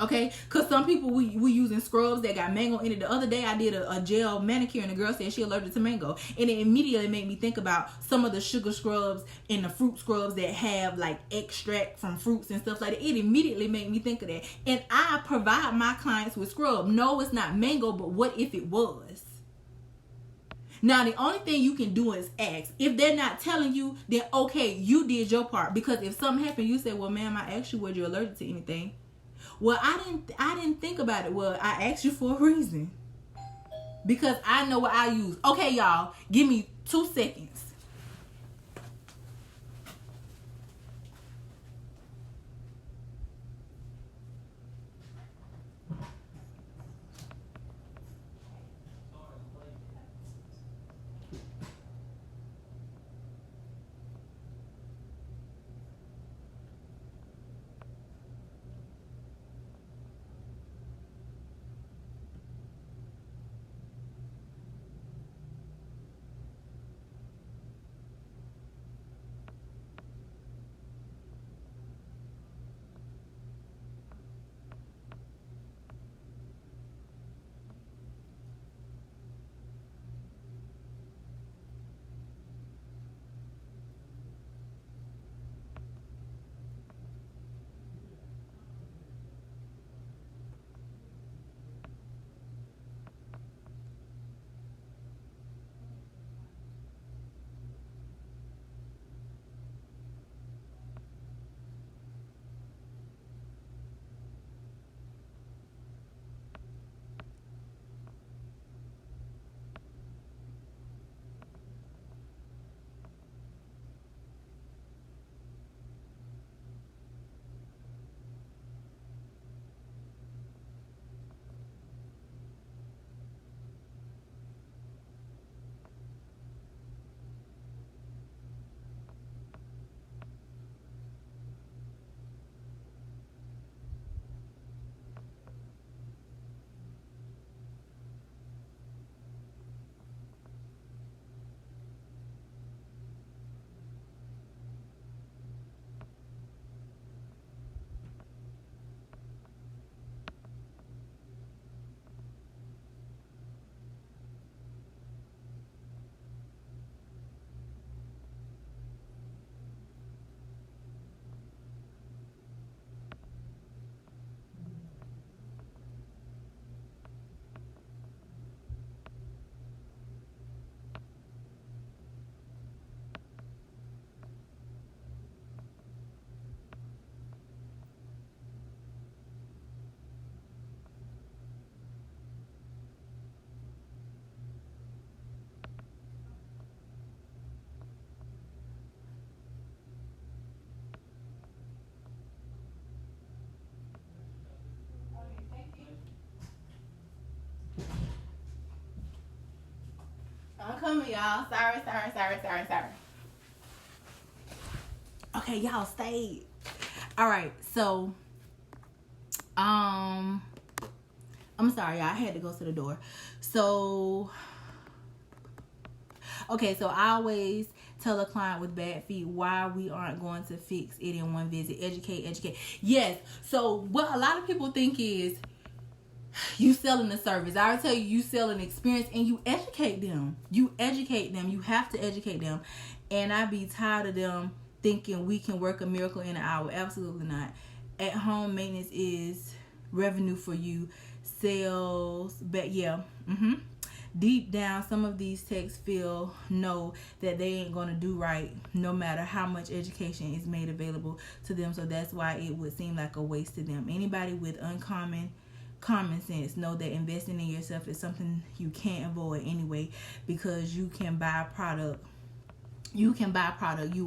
Okay, because some people we using scrubs that got mango in it. The other day I did a gel manicure and the girl said she allergic to mango, and it immediately made me think about some of the sugar scrubs and the fruit scrubs that have like extract from fruits and stuff like that. It immediately made me think of that, and I provide my clients with scrub. No, it's not mango, but what if it was? Now, the only thing you can do is ask. If they're not telling you, then okay, you did your part. Because if something happened, you say, well, ma'am, I asked you, were you allergic to anything? Well, I didn't think about it. Well, I asked you for a reason. Because I know what I use. Okay, y'all, give me 2 seconds. I'm coming, y'all. Sorry. Okay, y'all stayed. All right, so I'm sorry, y'all. I had to go to the door. So okay, so I always tell a client with bad feet why we aren't going to fix it in one visit. Educate. Yes. So what a lot of people think is you selling a service. I already tell you sell an experience, and you educate them. You have to educate them. And I be tired of them thinking we can work a miracle in an hour. Absolutely not. At home maintenance is revenue for you. Sales, but yeah. Deep down, some of these techs know that they ain't gonna do right no matter how much education is made available to them. So that's why it would seem like a waste to them. Anybody with common sense know that investing in yourself is something you can't avoid anyway, because you can buy product. You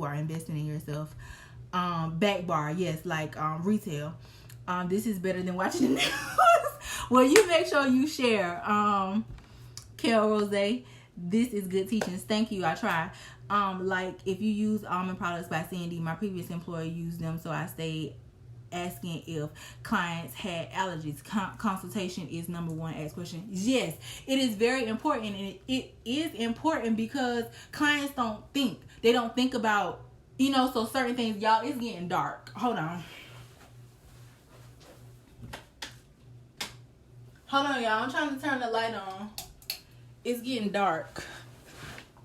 are investing in yourself. Back bar, yes, like retail. This is better than watching the news. Well, you make sure you share. Kel Rose, this is good teachings. Thank you. I try. Like if you use almond products by Sandy, my previous employer used them, so I stayed asking if clients had allergies. Consultation is number one. Ask question. Yes, it is very important, and it is important because clients don't think. They don't think about, so certain things. Y'all, it's getting dark. Hold on, y'all. I'm trying to turn the light on. It's getting dark.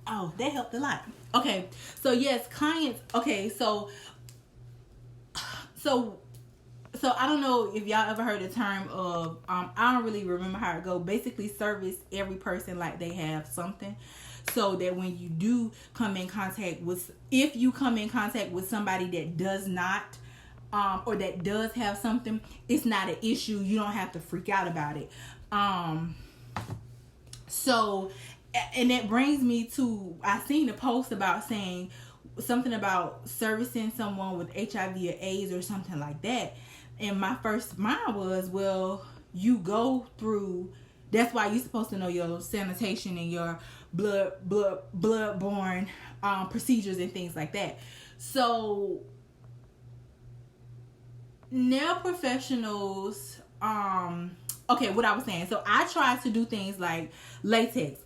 Oh, that helped a lot. Okay, so yes, clients. Okay, so I don't know if y'all ever heard the term of I don't really remember how it go. Basically, service every person like they have something, so that when you do come in contact with, if you come in contact with somebody that does not, or that does have something, it's not an issue. You don't have to freak out about it. So, and that brings me to, I seen a post about saying something about servicing someone with HIV or AIDS or something like that. And my first mind was, well, you go through, that's why you're supposed to know your sanitation and your bloodborne procedures and things like that. So nail professionals, okay, what I was saying. So I try to do things like latex.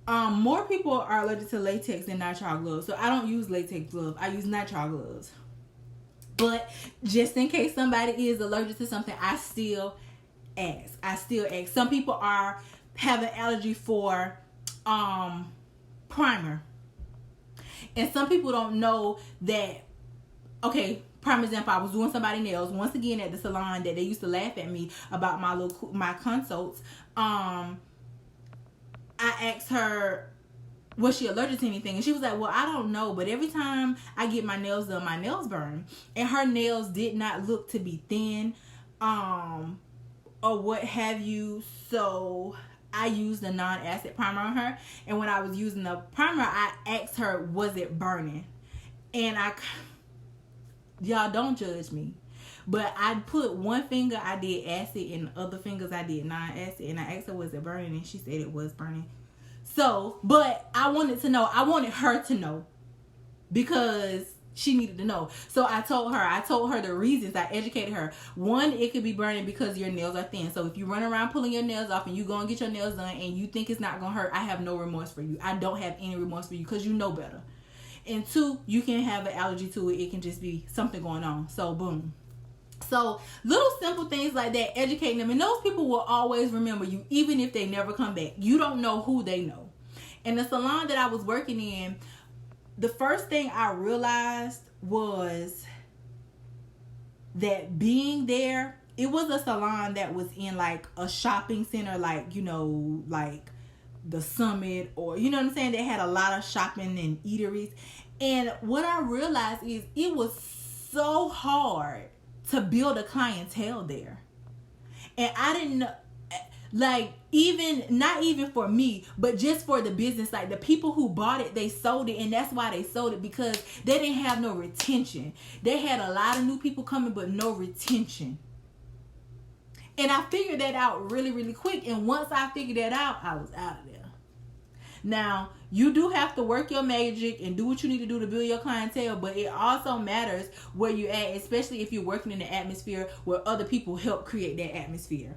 More people are allergic to latex than nitrile gloves. So I don't use latex gloves. I use nitrile gloves. But just in case somebody is allergic to something, I still ask. Some people have an allergy for primer. And some people don't know that, okay, prime example, I was doing somebody's nails once again at the salon that they used to laugh at me about my consults. I asked her, was she allergic to anything? And she was like, well, I don't know, but every time I get my nails done, my nails burn. And her nails did not look to be thin, or what have you. So I used a non-acid primer on her. And when I was using the primer, I asked her, was it burning? And y'all don't judge me, but I put one finger, I did acid, and the other fingers I did non-acid. And I asked her, was it burning? And she said it was burning. So, but I wanted her to know, because she needed to know. So I told her the reasons. I educated her. One, it could be burning because your nails are thin. So if you run around pulling your nails off and you go and get your nails done and you think it's not going to hurt, I have no remorse for you. I don't have any remorse for you because you know better. And two, you can have an allergy to it. It can just be something going on. So boom. So little simple things like that, educating them. And those people will always remember you, even if they never come back. You don't know who they know. In the salon that I was working in, the first thing I realized was that being there, it was a salon that was in like a shopping center, like, like the Summit, or you know what I'm saying, they had a lot of shopping and eateries. And what I realized is it was so hard to build a clientele there. And I didn't know, like, not even for me, but just for the business, like the people who bought it, they sold it. And that's why they sold it, because they didn't have no retention. They had a lot of new people coming, but no retention. And I figured that out really, really quick. And once I figured that out, I was out of there. Now, you do have to work your magic and do what you need to do to build your clientele, but it also matters where you're at, especially if you're working in an atmosphere where other people help create that atmosphere.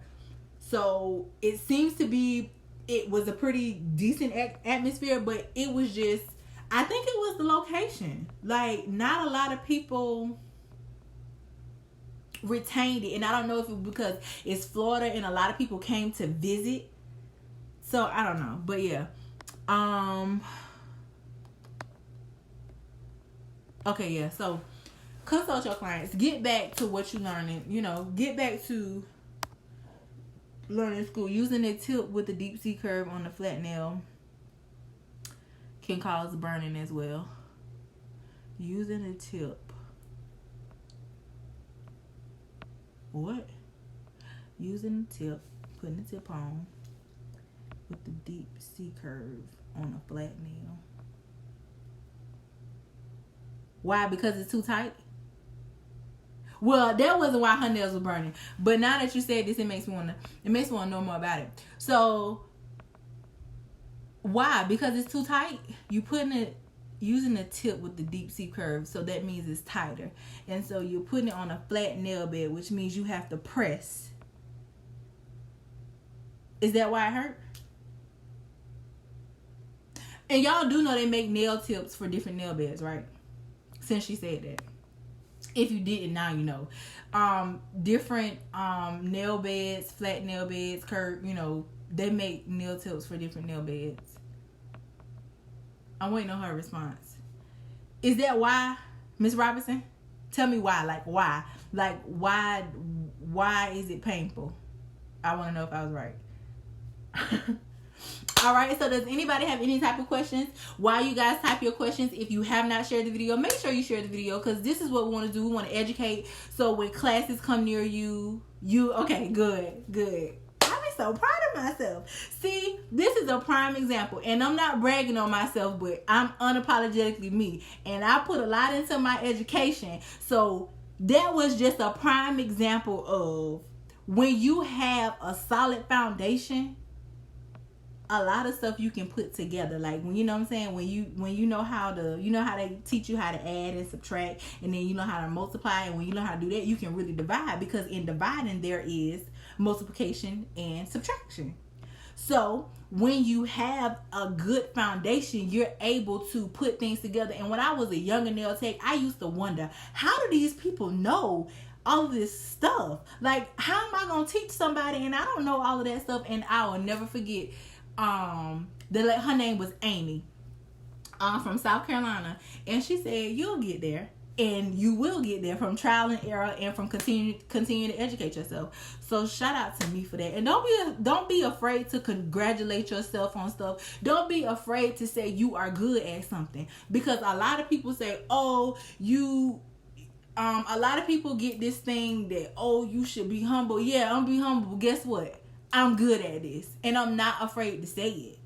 So it seems to be, it was a pretty decent atmosphere, but it was just, I think it was the location. Like, not a lot of people retained it. And I don't know if it was because it's Florida and a lot of people came to visit. So I don't know. But yeah. Okay, yeah. So consult your clients. Get back to what you're learning. Get back to learning school. Using a tip with the deep C curve on the flat nail can cause burning as well. Using a tip. What? Using a tip, putting the tip on with the deep C curve on a flat nail. Why? Because it's too tight? Well, that wasn't why her nails were burning. But now that you said this, it makes me wanna know more about it. So why? Because it's too tight. You putting it using a tip with the deep C curve, so that means it's tighter. And so you're putting it on a flat nail bed, which means you have to press. Is that why it hurt? And y'all do know they make nail tips for different nail beds, right? Since she said that. If you didn't, now you know. Different nail beds, flat nail beds, curve, they make nail tips for different nail beds. I'm waiting on her response. Is that why, Miss Robinson? Tell me why. Like, why? Like, why is it painful? I want to know if I was right. All right, so does anybody have any type of questions? While you guys type your questions, if you have not shared the video, make sure you share the video, because this is what we want to do. We want to educate. So when classes come near you, okay, good. I'm so proud of myself. See, this is a prime example, and I'm not bragging on myself, but I'm unapologetically me, and I put a lot into my education. So that was just a prime example of when you have a solid foundation, a lot of stuff you can put together. Like, when, you know what I'm saying, when you know how they teach you how to add and subtract, and then you know how to multiply, and when you know how to do that, you can really divide, because in dividing there is multiplication and subtraction. So when you have a good foundation, you're able to put things together. And when I was a younger nail tech, I used to wonder, how do these people know all of this stuff? Like, how am I gonna teach somebody and I don't know all of that stuff? And I will never forget, her name was Amy, from South Carolina, and she said, you'll get there, and you will get there from trial and error and from continuing to educate yourself. So shout out to me for that. And don't be afraid to congratulate yourself on stuff. Don't be afraid to say you are good at something, because a lot of people say, oh, a lot of people get this thing that, oh, you should be humble. Yeah, I'm be humble. Guess what? I'm good at this, and I'm not afraid to say it.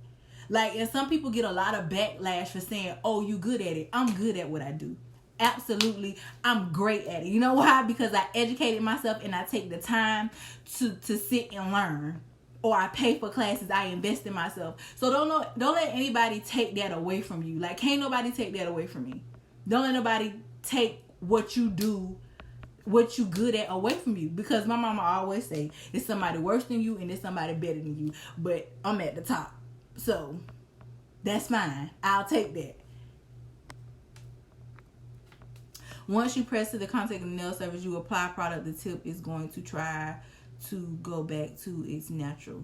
Like, and some people get a lot of backlash for saying, oh, you good at it. I'm good at what I do. Absolutely, I'm great at it. You know why? Because I educated myself, and I take the time to sit and learn. Or I pay for classes, I invest in myself. So don't let anybody take that away from you. Like, can't nobody take that away from me. Don't let nobody take what you do, what you good at, away from you. Because my mama always say, it's somebody worse than you and it's somebody better than you, but I'm at the top, so that's fine. I'll take that. Once you press to the contact of the nail surface, you apply product, the tip is going to try to go back to its natural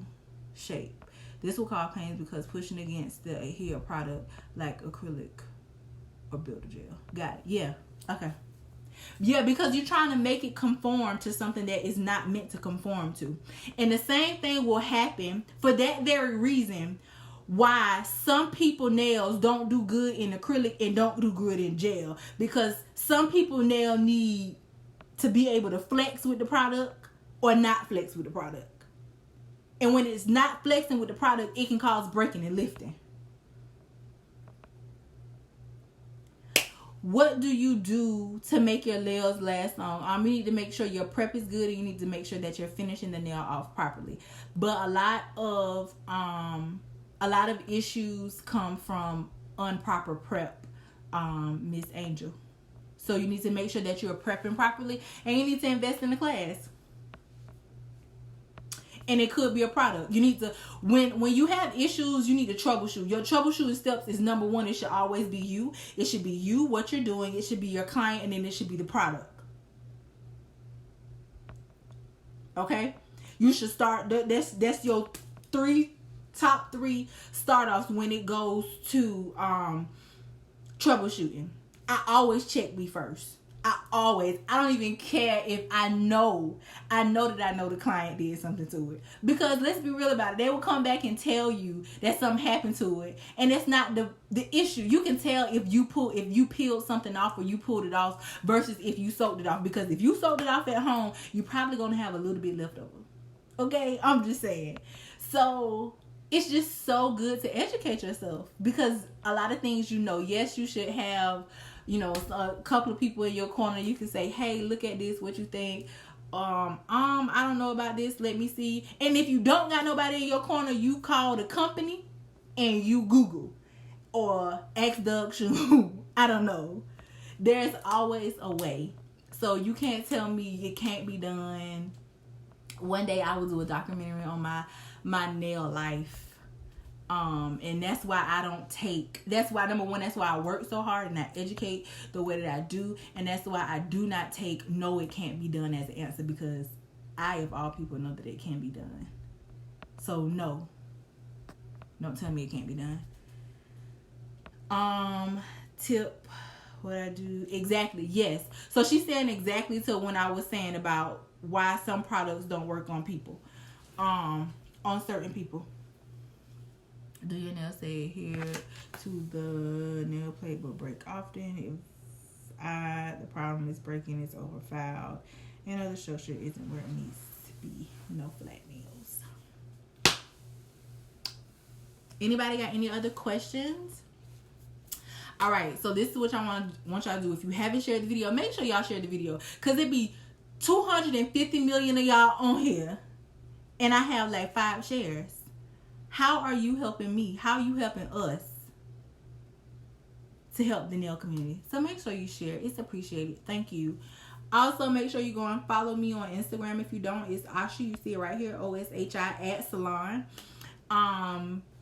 shape. This will cause pains because pushing against the adhere product like acrylic or builder gel. Got it. Yeah. Okay. Yeah, because you're trying to make it conform to something that is not meant to conform to. And the same thing will happen for that very reason why some people nails don't do good in acrylic and don't do good in gel. Because some people nail need to be able to flex with the product or not flex with the product. And when it's not flexing with the product, it can cause breaking and lifting. What do you do to make your nails last long? You need to make sure your prep is good, and you need to make sure that you're finishing the nail off properly. But a lot of issues come from improper prep, Miss Angel. So you need to make sure that you're prepping properly, and you need to invest in the class. And it could be a product. You need to, when you have issues, you need to troubleshoot. Your troubleshooting steps is number one. It should always be you. It should be you, what you're doing. It should be your client, and then it should be the product. Okay? You should start, that's your top three start-offs when it goes to troubleshooting. I always check me first. I don't even care if I know the client did something to it. Because let's be real about it. They will come back and tell you that something happened to it. And it's not the issue. You can tell if you peeled something off or you pulled it off versus if you soaked it off. Because if you soaked it off at home, you're probably going to have a little bit left over. Okay? I'm just saying. So it's just so good to educate yourself. Because a lot of things, yes, you should have a couple of people in your corner. You can say, hey, look at this, what you think? I don't know about this, let me see. And if you don't got nobody in your corner, you call the company and you Google or ask Doug Shalhoub. I don't know. There's always a way. So you can't tell me it can't be done. One day I will do a documentary on my nail life. And that's why number one, that's why I work so hard and I educate the way that I do. And that's why I do not take no, it can't be done as an answer, because I, of all people, know that it can be done. So no, don't tell me it can't be done. Tip, what I do exactly. Yes. So she's saying exactly to when I was saying about why some products don't work on people, on certain people. Do your nails say adhere to the nail plate but break often? If the problem is breaking, it's over filed, and other structure isn't where it needs to be. No flat nails. Anybody got any other questions? All right, so this is what I want y'all to do. If you haven't shared the video, make sure y'all share the video, because it be 250 million of y'all on here, and I have like 5 shares. How are you helping me? How are you helping us to help the nail community? So make sure you share. It's appreciated. Thank you. Also, make sure you go and follow me on Instagram. If you don't, it's Oshi. You see it right here, OSHI @salon.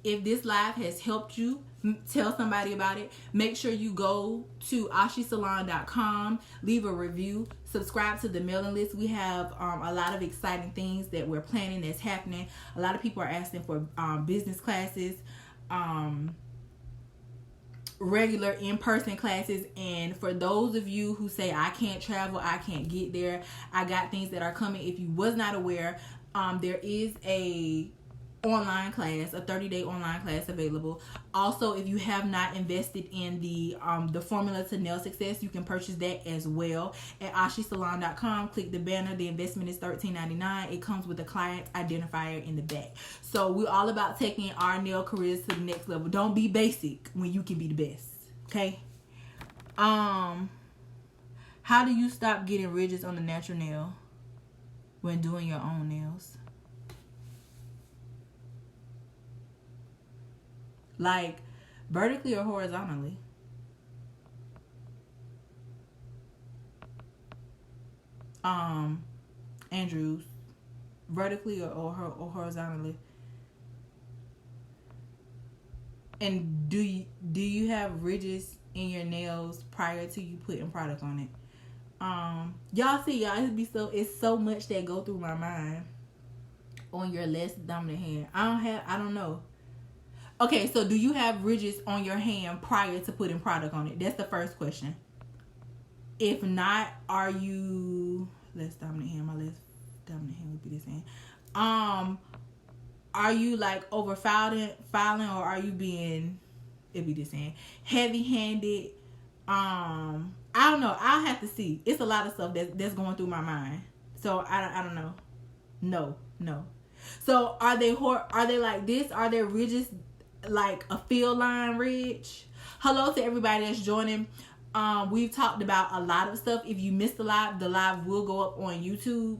If this live has helped you, tell somebody about it. Make sure you go to ashisalon.com, leave a review, subscribe to the mailing list. We have a lot of exciting things that we're planning that's happening. A lot of people are asking for business classes, regular in-person classes. And for those of you who say, I can't travel, I can't get there, I got things that are coming. If you was not aware, there is a online class, a 30-day online class available. Also, if you have not invested in the formula to nail success, you can purchase that as well at ashisalon.com. Click the banner. The investment is $13.99. It comes with a client identifier in the back. So we're all about taking our nail careers to the next level. Don't be basic when you can be the best. Okay. How do you stop getting ridges on the natural nail when doing your own nails? Like vertically or horizontally? Andrews, vertically or horizontally? And do you have ridges in your nails prior to you putting product on it? Y'all see, it's so much that go through my mind on your less dominant hand. I don't know. Okay, so do you have ridges on your hand prior to putting product on it? That's the first question. If not, are you less dominant hand? My less dominant hand would be this hand. Are you like over filing, or are you being, it'd be this hand, heavy-handed? I don't know. I'll have to see. It's a lot of stuff that's going through my mind. So I don't know. No. So are they like this? Are there ridges like a field line ridge? Hello to everybody that's joining. We've talked about a lot of stuff. If you missed the live will go up on YouTube.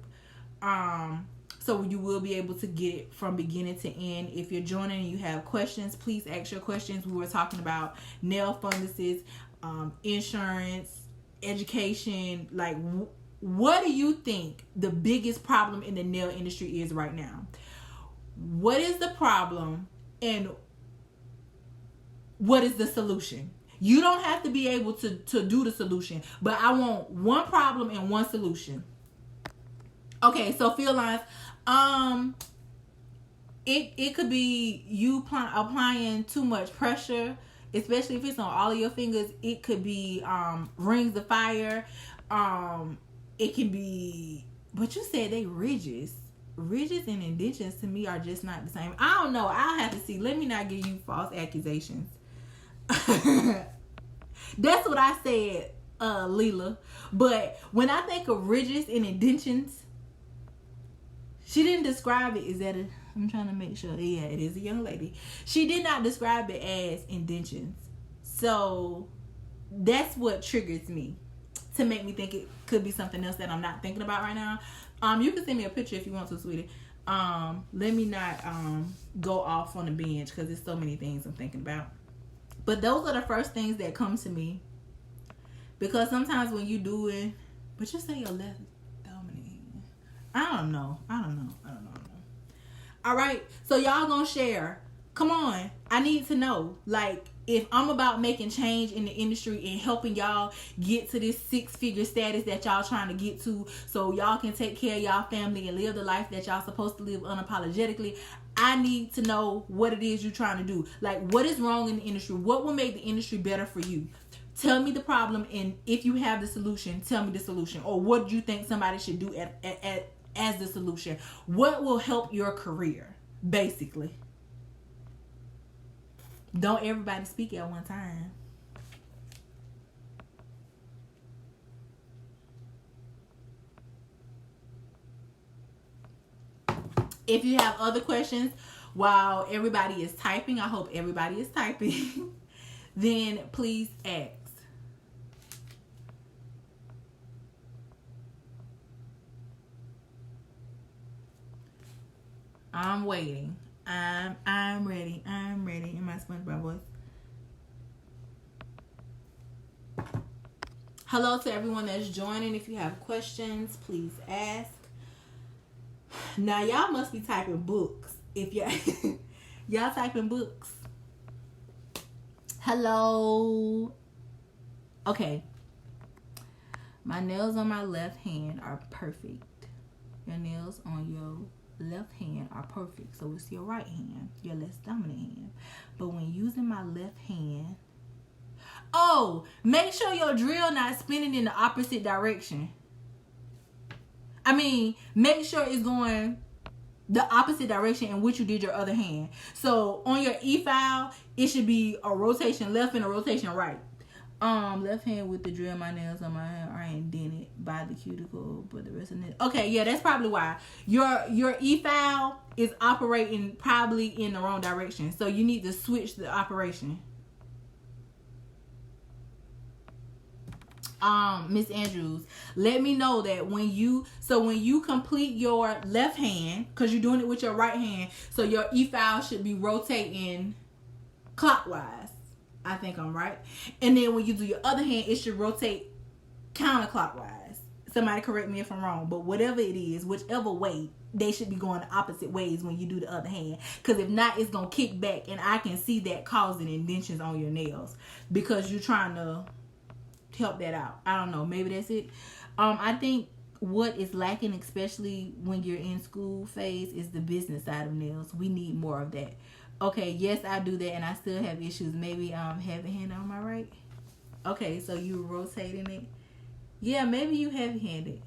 So you will be able to get it from beginning to end. If you're joining and you have questions, please ask your questions. We were talking about nail funguses, insurance, education. Like, what do you think the biggest problem in the nail industry is right now? What is the problem and what is the solution? You don't have to be able to do the solution, but I want one problem and one solution. Okay, so field lines. It could be you applying too much pressure, especially if it's on all of your fingers. It could be rings of fire. It can be, but you said they ridges. Ridges and indentions to me are just not the same. I don't know. I'll have to see. Let me not give you false accusations. That's what I said, Leela. But when I think of ridges and indentions, she didn't describe it. I'm trying to make sure. Yeah, it is a young lady. She did not describe it as indentions. So that's what triggers me to make me think it could be something else that I'm not thinking about right now. You can send me a picture if you want to, sweetie. Let me not go off on a binge because there's so many things I'm thinking about. But those are the first things that come to me. Because sometimes when you do it, but you say your left dominant. I don't know. All right. So y'all gonna share. Come on. I need to know. Like, if I'm about making change in the industry and helping y'all get to this 6-figure status that y'all trying to get to so y'all can take care of y'all family and live the life that y'all supposed to live unapologetically, I need to know what it is you're trying to do. Like, what is wrong in the industry? What will make the industry better for you? Tell me the problem, and if you have the solution, tell me the solution. Or what do you think somebody should do as the solution? What will help your career, basically? Don't everybody speak at one time. If you have other questions while everybody is typing, I hope everybody is typing, then please ask. I'm waiting. I'm ready. I'm ready in my SpongeBob voice. Hello to everyone that's joining. If you have questions, please ask. Now y'all must be typing books. If y'all typing books. Hello. Okay. My nails on my left hand are perfect. Your nails on your left hand are perfect, so it's your right hand, your less dominant hand. But when using my left hand, make sure your drill not spinning in the opposite direction. I mean, make sure it's going the opposite direction in which you did your other hand. So on your E-file, it should be a rotation left and a rotation right. Left hand with the drill, my nails on my hand are indented by the cuticle, but the rest of it. Okay, yeah, that's probably why. Your E-file is operating probably in the wrong direction. So you need to switch the operation. Miss Andrews, let me know that when you complete your left hand, because you're doing it with your right hand, so your E-file should be rotating clockwise. I think I'm right. And then when you do your other hand, it should rotate counterclockwise. Somebody correct me if I'm wrong, but whatever it is, whichever way, they should be going the opposite ways when you do the other hand. Because if not, it's going to kick back, and I can see that causing indentions on your nails because you're trying to help that out. I don't know. Maybe that's it. I think what is lacking, especially when you're in school phase, is the business side of nails. We need more of that. Okay, yes, I do that, and I still have issues. Maybe heavy hand on my right. Okay, so you rotating it. Yeah, maybe you heavy handed.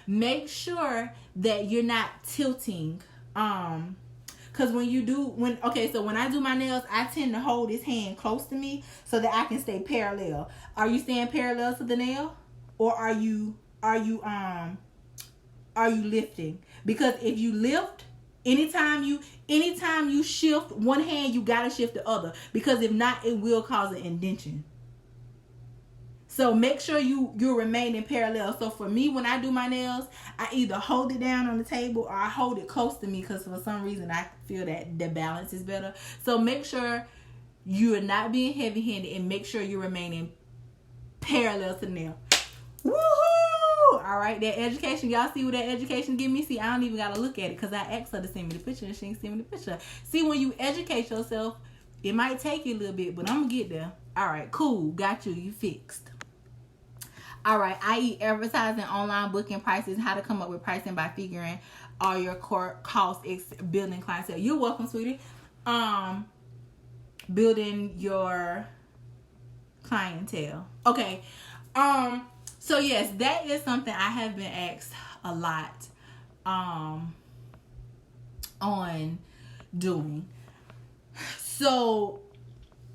Make sure that you're not tilting. Cause when I do my nails, I tend to hold this hand close to me so that I can stay parallel. Are you staying parallel to the nail, or are you lifting? Because if you lift, anytime you shift one hand, you gotta shift the other, because if not, it will cause an indentation. So make sure you're remaining parallel. So for me, when I do my nails, I either hold it down on the table or I hold it close to me, because for some reason I feel that the balance is better. So make sure you're not being heavy-handed, and make sure you're remaining parallel to the nail. Woohoo! All right, that education. Y'all see what that education give me? See, I don't even got to look at it because I asked her to send me the picture and she ain't send me the picture. See, when you educate yourself, it might take you a little bit, but I'm going to get there. All right, cool. Got you. You fixed. All right, i.e. advertising, online booking prices, how to come up with pricing by figuring all your core costs, building clientele. You're welcome, sweetie. Building your clientele. Okay. So yes, that is something I have been asked a lot on doing. So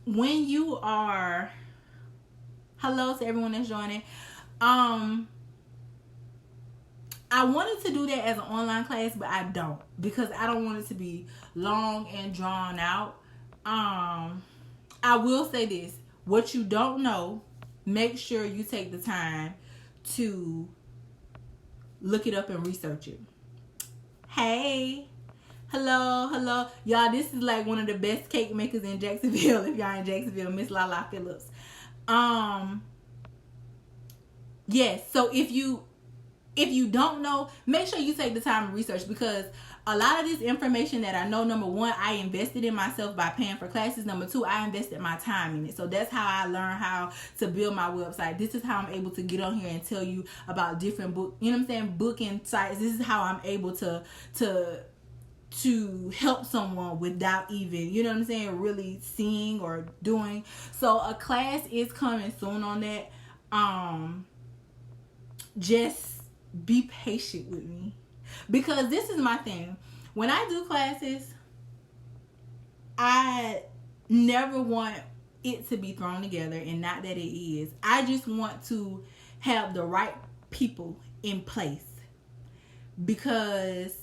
when you are, hello to everyone that's joining. I wanted to do that as an online class, but I don't, because I don't want it to be long and drawn out. I will say this. what you don't know, make sure you take the time to look it up and research it. Hey, hello, y'all. This is like one of the best cake makers in Jacksonville. If y'all in Jacksonville, Miss Lala Phillips. Yes. So if you don't know, make sure you take the time to research, because a lot of this information that I know, number one, I invested in myself by paying for classes. Number two, I invested my time in it. So that's how I learned how to build my website. This is how I'm able to get on here and tell you about different booking sites. This is how I'm able to help someone without even, really seeing or doing. So a class is coming soon on that. Just be patient with me, because this is my thing. When I do classes, I never want it to be thrown together, and not that it is. I just want to have the right people in place, because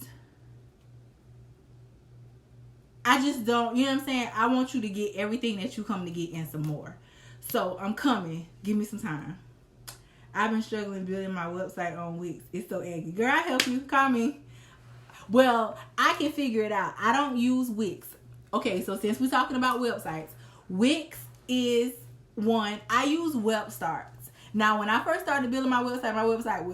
I just don't, I want you to get everything that you come to get and some more. So I'm coming. Give me some time. I've been struggling building my website on Wix. It's so aggy. Girl, I help you. Call me. Well, I can figure it out. I don't use Wix. Okay, so since we're talking about websites, Wix is one. I use WebStarts. Now, when I first started building my website,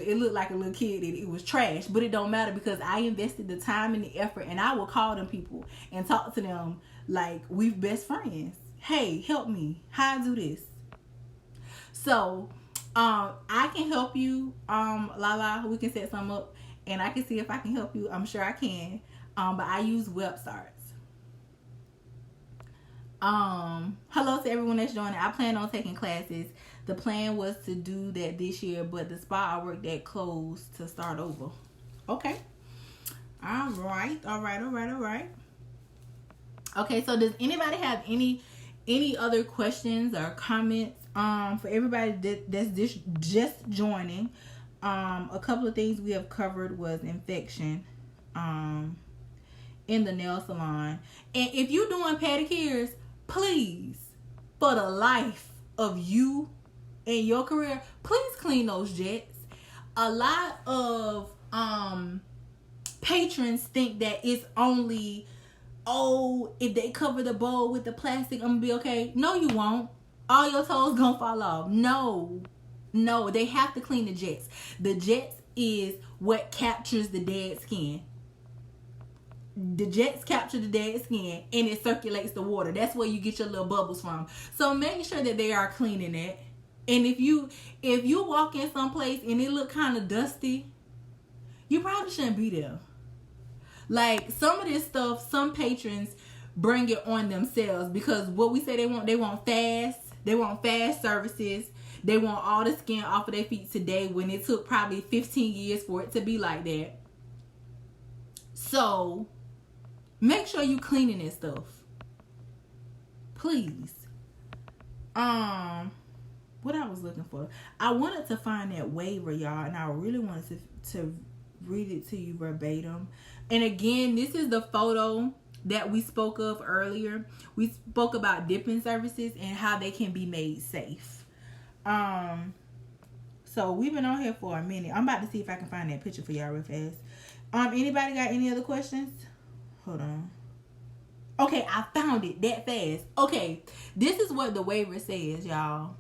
it looked like a little kid. It was trash, but it don't matter, because I invested the time and the effort, and I will call them people and talk to them like we're best friends. Hey, help me. How I do this? So, I can help you, Lala. We can set something up, and I can see if I can help you. I'm sure I can. But I use WebStarts. Hello to everyone that's joining. I plan on taking classes. The plan was to do that this year, but the spot I worked at closed to start over. Okay. All right. Okay, so does anybody have any other questions or comments? For everybody that's just joining, a couple of things we have covered was infection in the nail salon. And if you're doing pedicures, please, for the life of you and your career, please clean those jets. A lot of patrons think that it's only, if they cover the bowl with the plastic, I'm gonna be okay. No, you won't. All your toes gonna fall off. No, they have to clean the jets. The jets is what captures the dead skin. The jets capture the dead skin, and it circulates the water. That's where you get your little bubbles from. So make sure that they are cleaning it. And if you walk in someplace and it look kind of dusty, you probably shouldn't be there. Like, some of this stuff, some patrons bring it on themselves, because what we say they want fast. They want fast services. They want all the skin off of their feet today, when it took probably 15 years for it to be like that. So make sure you cleaning this stuff, please. What I was looking for, I wanted to find that waiver, y'all, and I really wanted to read it to you verbatim. And again, this is the photo that we spoke of earlier. We spoke about dipping services and how they can be made safe. So we've been on here for a minute. I'm about to see if I can find that picture for y'all real fast. Anybody got any other questions? Hold on. Okay, I found it that fast. Okay, this is what the waiver says, y'all.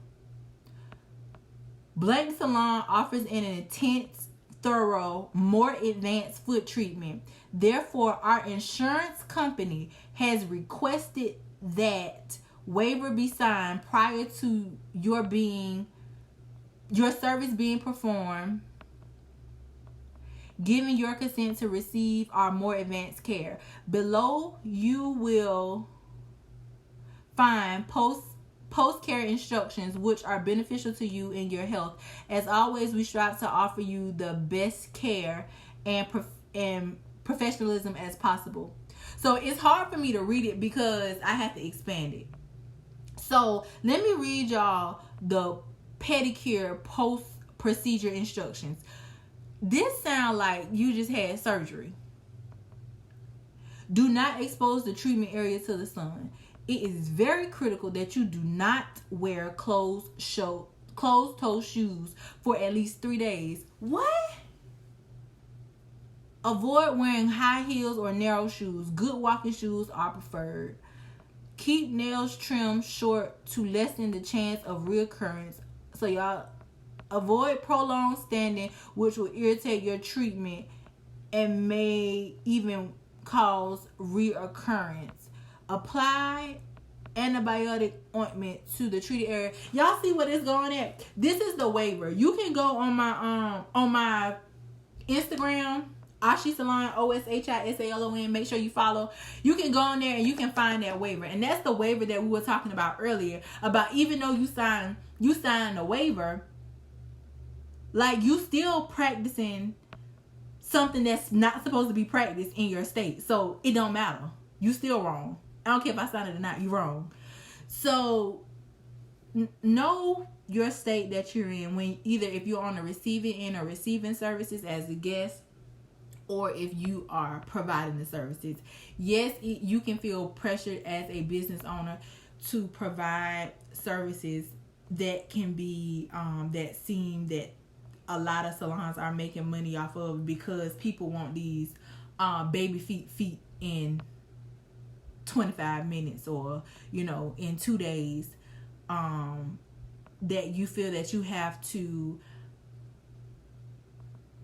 Blank Salon offers an intense, thorough, more advanced foot treatment. Therefore, our insurance company has requested that waiver be signed prior to your service being performed, giving your consent to receive our more advanced care. Below, you will find post-care instructions which are beneficial to you and your health. As always, we strive to offer you the best care and professionalism as possible. So it's hard for me to read it because I have to expand it. So let me read y'all the pedicure post-procedure instructions. This sounds like you just had surgery. Do not expose the treatment area to the sun. it is very critical that you do not wear closed-toe shoes for at least 3 days. What? Avoid wearing high heels or narrow shoes. Good walking shoes are preferred. Keep nails trimmed short to lessen the chance of reoccurrence. So y'all avoid prolonged standing, which will irritate your treatment and may even cause reoccurrence. Apply antibiotic ointment to the treated area. Y'all see what it's going at? This is the waiver. You can go on my Instagram, Ashi Salon, OSHISALON. Make sure you follow. You can go on there and you can find that waiver. And that's the waiver that we were talking about earlier. About even though you sign a waiver, like you still practicing something that's not supposed to be practiced in your state. So it don't matter. You still wrong. I don't care if I signed it or not. You wrong. So know your state that you're in when either if you're on the receiving end or receiving services as a guest, or if you are providing the services. Yes, you can feel pressured as a business owner to provide services that can be that seem that a lot of salons are making money off of, because people want these baby feet in 25 minutes or in 2 days, that you feel that you have to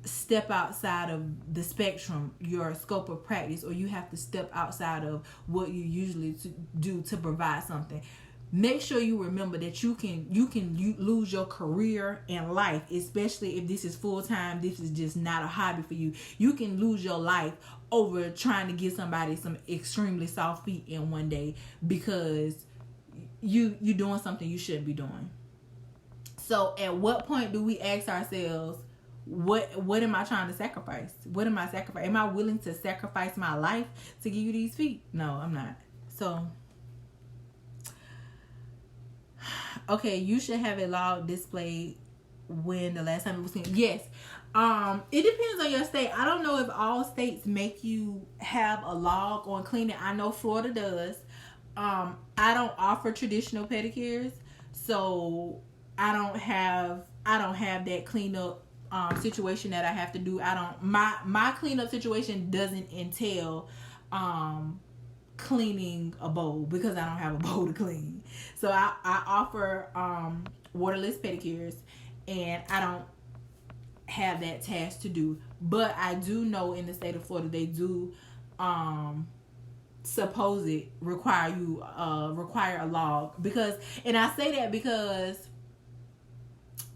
step outside of the spectrum, your scope of practice, or you have to step outside of what you usually do to provide something. Make sure you remember that you can lose your career and life, especially if this is full time. This is just not a hobby for you. You can lose your life over trying to give somebody some extremely soft feet in one day because you're doing something you shouldn't be doing. So at what point do we ask ourselves, what am I trying to sacrifice? What am I sacrificing? Am I willing to sacrifice my life to give you these feet? No, I'm not. So, okay, you should have a log displayed when the last time it was cleaned. Yes. It depends on your state. I don't know if all states make you have a log on cleaning. I know Florida does. I don't offer traditional pedicures, so I don't have that cleanup situation that I have to do. My cleanup situation doesn't entail cleaning a bowl, because I don't have a bowl to clean. So I offer waterless pedicures, and I don't have that task to do. But I do know in the state of Florida they do require a log, and I say that because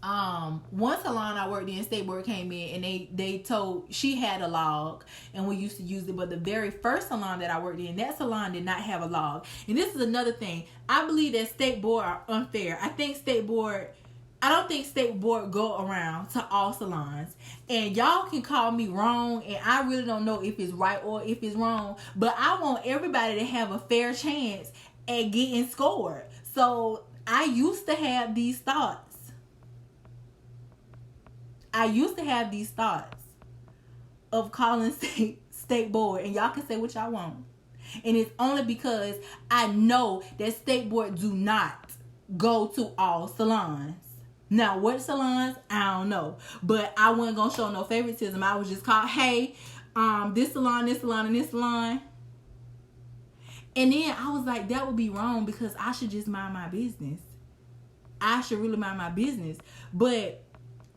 one salon I worked in, State Board came in and they told she had a log and we used to use it, but the very first salon that I worked in, that salon did not have a log. And this is another thing. I believe that State Board are unfair. I don't think State Board go around to all salons. And y'all can call me wrong, and I really don't know if it's right or if it's wrong, but I want everybody to have a fair chance at getting scored. So I used to have these thoughts. Of calling State Board, and y'all can say what y'all want. And it's only because I know that State Board do not go to all salons. Now, what salons? I don't know. But I wasn't going to show no favoritism. I was just called, hey, this salon, and this salon. And then I was like, that would be wrong, because I should just mind my business. I should really mind my business. But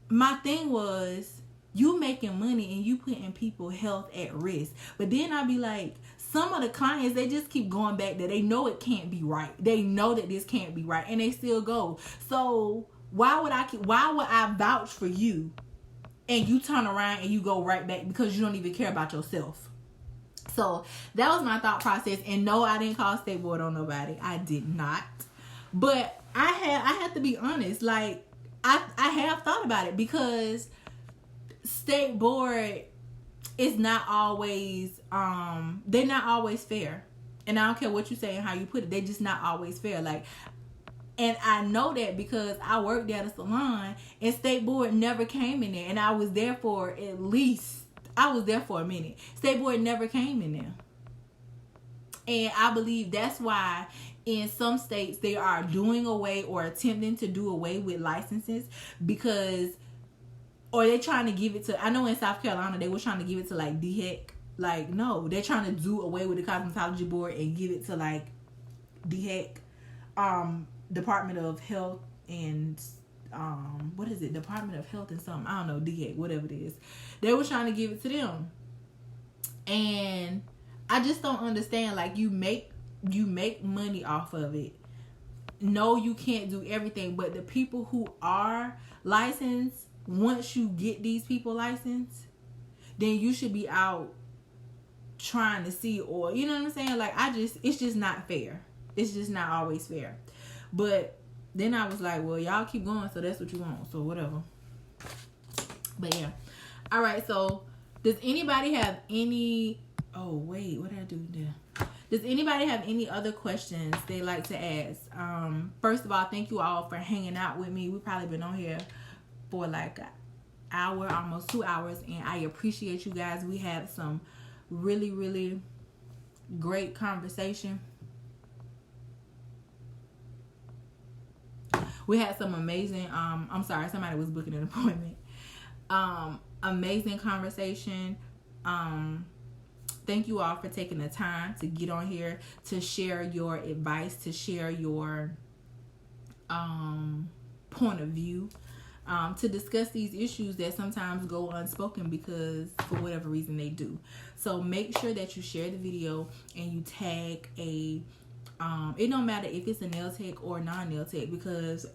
my thing was, you making money and you putting people's health at risk. But then I'd be like, some of the clients, they just keep going back that they know it can't be right. They know that this can't be right, and they still go. So why would I vouch for you and you turn around and you go right back because you don't even care about yourself? So that was my thought process. And no, I didn't call State Board on nobody. I did not. But I had to be honest. Like, I have thought about it, because State Board is not always they're not always fair. And I don't care what you say and how you put it, they're just not always fair. Like, and I know that because I worked at a salon and State Board never came in there, and I was there for a minute. State Board never came in there. And I believe that's why in some states they are doing away or attempting to do away with licenses because, or they're trying to give it to, I know in South Carolina they were trying to give it to like DHEC. Like, no, they're trying to do away with the cosmetology board and give it to like DHEC, Department of Health and what is it, Department of Health and something, I don't know, DHEC, whatever it is. They were trying to give it to them, and I just don't understand. Like, you make money off of it. No, you can't do everything, but the people who are licensed, once you get these people licensed, then you should be out trying to see, or you know what I'm saying? Like, it's just not fair. It's just not always fair. But then I was like, well, y'all keep going, so that's what you want, so whatever. But yeah. All right, so does anybody have any, oh wait, what did I do there? Does anybody have any other questions they like to ask? First of all, thank you all for hanging out with me. We've probably been on here for like an hour, almost 2 hours, and I appreciate you guys. We had some really, really great conversation. We had some amazing, I'm sorry, somebody was booking an appointment. Amazing conversation. Thank you all for taking the time to get on here, to share your advice, to share your point of view, to discuss these issues that sometimes go unspoken because for whatever reason they do. So make sure that you share the video and you tag a, it don't matter if it's a nail tech or non-nail tech, because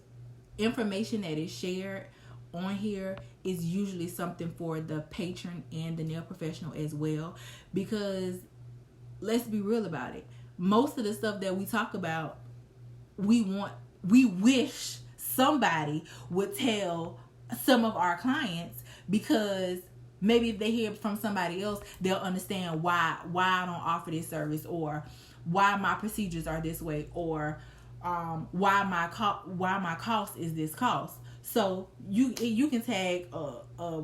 information that is shared on here is usually something for the patron and the nail professional as well. Because let's be real about it, most of the stuff that we talk about, we wish somebody would tell some of our clients, because maybe if they hear from somebody else, they'll understand why I don't offer this service, or why my procedures are this way, or why my cost is this cost. So you can tag a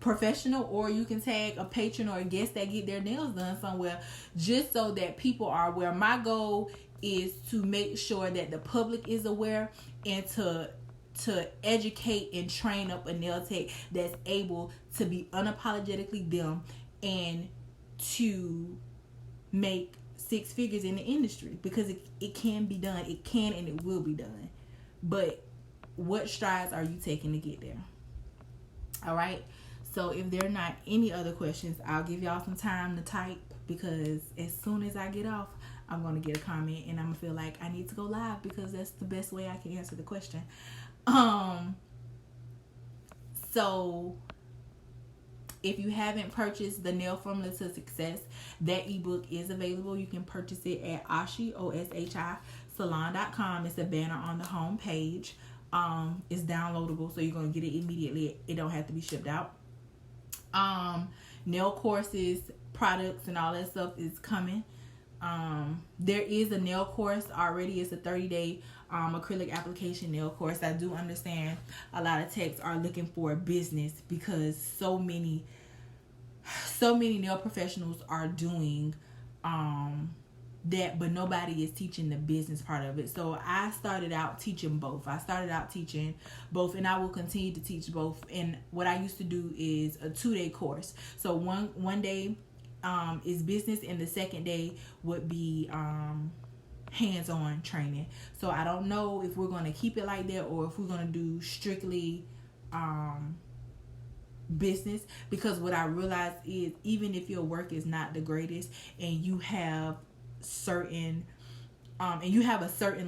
professional, or you can tag a patron or a guest that get their nails done somewhere, just so that people are aware. My goal is to make sure that the public is aware, and to educate and train up a nail tech that's able to be unapologetically them and to make 6 figures in the industry, because it can be done. It can and it will be done. But what strides are you taking to get there? All right. So if there are not any other questions, I'll give y'all some time to type, because as soon as I get off, I'm going to get a comment and I'm going to feel like I need to go live, because that's the best way I can answer the question. So if you haven't purchased the Nail Formula to Success, that ebook is available. You can purchase it at Oshi, OSHI, salon.com. It's a banner on the home page. It's downloadable, so you're going to get it immediately. It don't have to be shipped out. Nail courses, products, and all that stuff is coming. There is a nail course already. It's a 30-day acrylic application nail course. I do understand a lot of techs are looking for a business, because so many nail professionals are doing that, but nobody is teaching the business part of it. So I started out teaching both. And I will continue to teach both. And what I used to do is a 2-day course. So one day is business, and the second day would be hands-on training. So I don't know if we're going to keep it like that, or if we're going to do strictly business, because what I realized is, even if your work is not the greatest, and you have a certain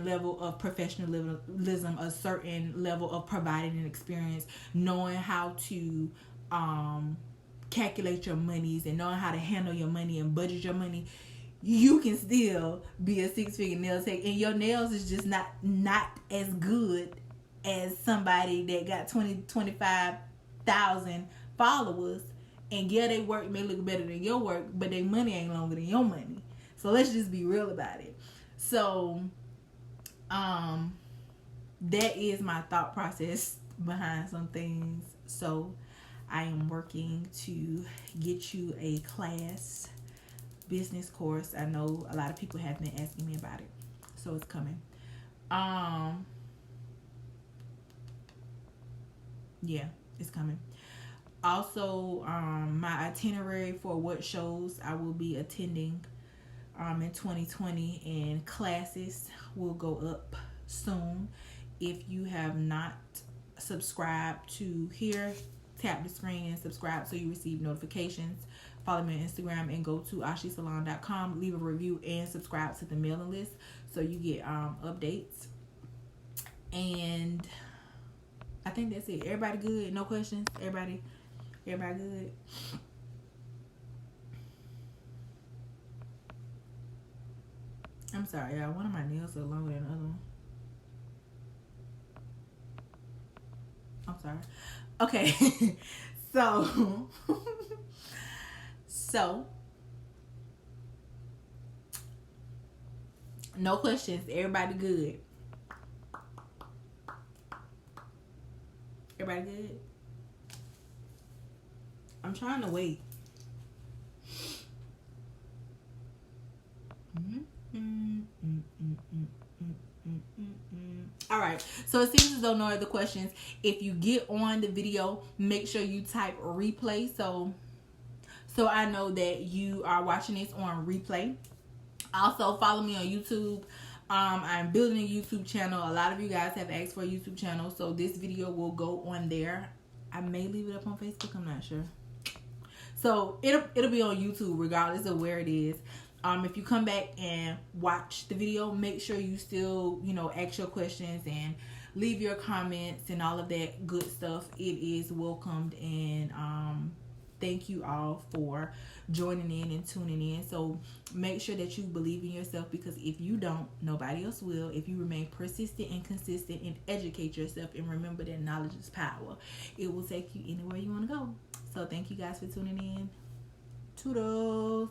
level of professionalism, a certain level of providing an experience, knowing how to calculate your monies and knowing how to handle your money and budget your money, you can still be a 6-figure nail tech, and your nails is just not as good as somebody that got 25,000 followers, and yeah, they work may look better than your work, but their money ain't longer than your money. So let's just be real about it. So that is my thought process behind some things. So I am working to get you a class business course. I know a lot of people have been asking me about it. So it's coming. Yeah, it's coming. Also, my itinerary for what shows I will be attending in 2020, and classes will go up soon. If you have not subscribed to here, tap the screen and subscribe so you receive notifications. Follow me on Instagram and go to ashisalon.com. Leave a review and subscribe to the mailing list so you get updates. And I think that's it. Everybody good? No questions? Everybody good? I'm sorry, y'all. One of my nails are longer than the other one. I'm sorry. Okay. So no questions. Everybody good? Everybody good? I'm trying to wait. All right, so it seems as though no other questions. If you get on the video, make sure you type replay so I know that you are watching this on replay. Also, follow me on YouTube. I'm building a YouTube channel. A lot of you guys have asked for a YouTube channel, so this video will go on there. I may leave it up on Facebook. I'm not sure. So it'll be on YouTube regardless of where it is. If you come back and watch the video, make sure you still, ask your questions and leave your comments and all of that good stuff. It is welcomed, and thank you all for joining in and tuning in. So make sure that you believe in yourself, because if you don't, nobody else will. If you remain persistent and consistent and educate yourself, and remember that knowledge is power, it will take you anywhere you want to go. So thank you guys for tuning in. Toodles.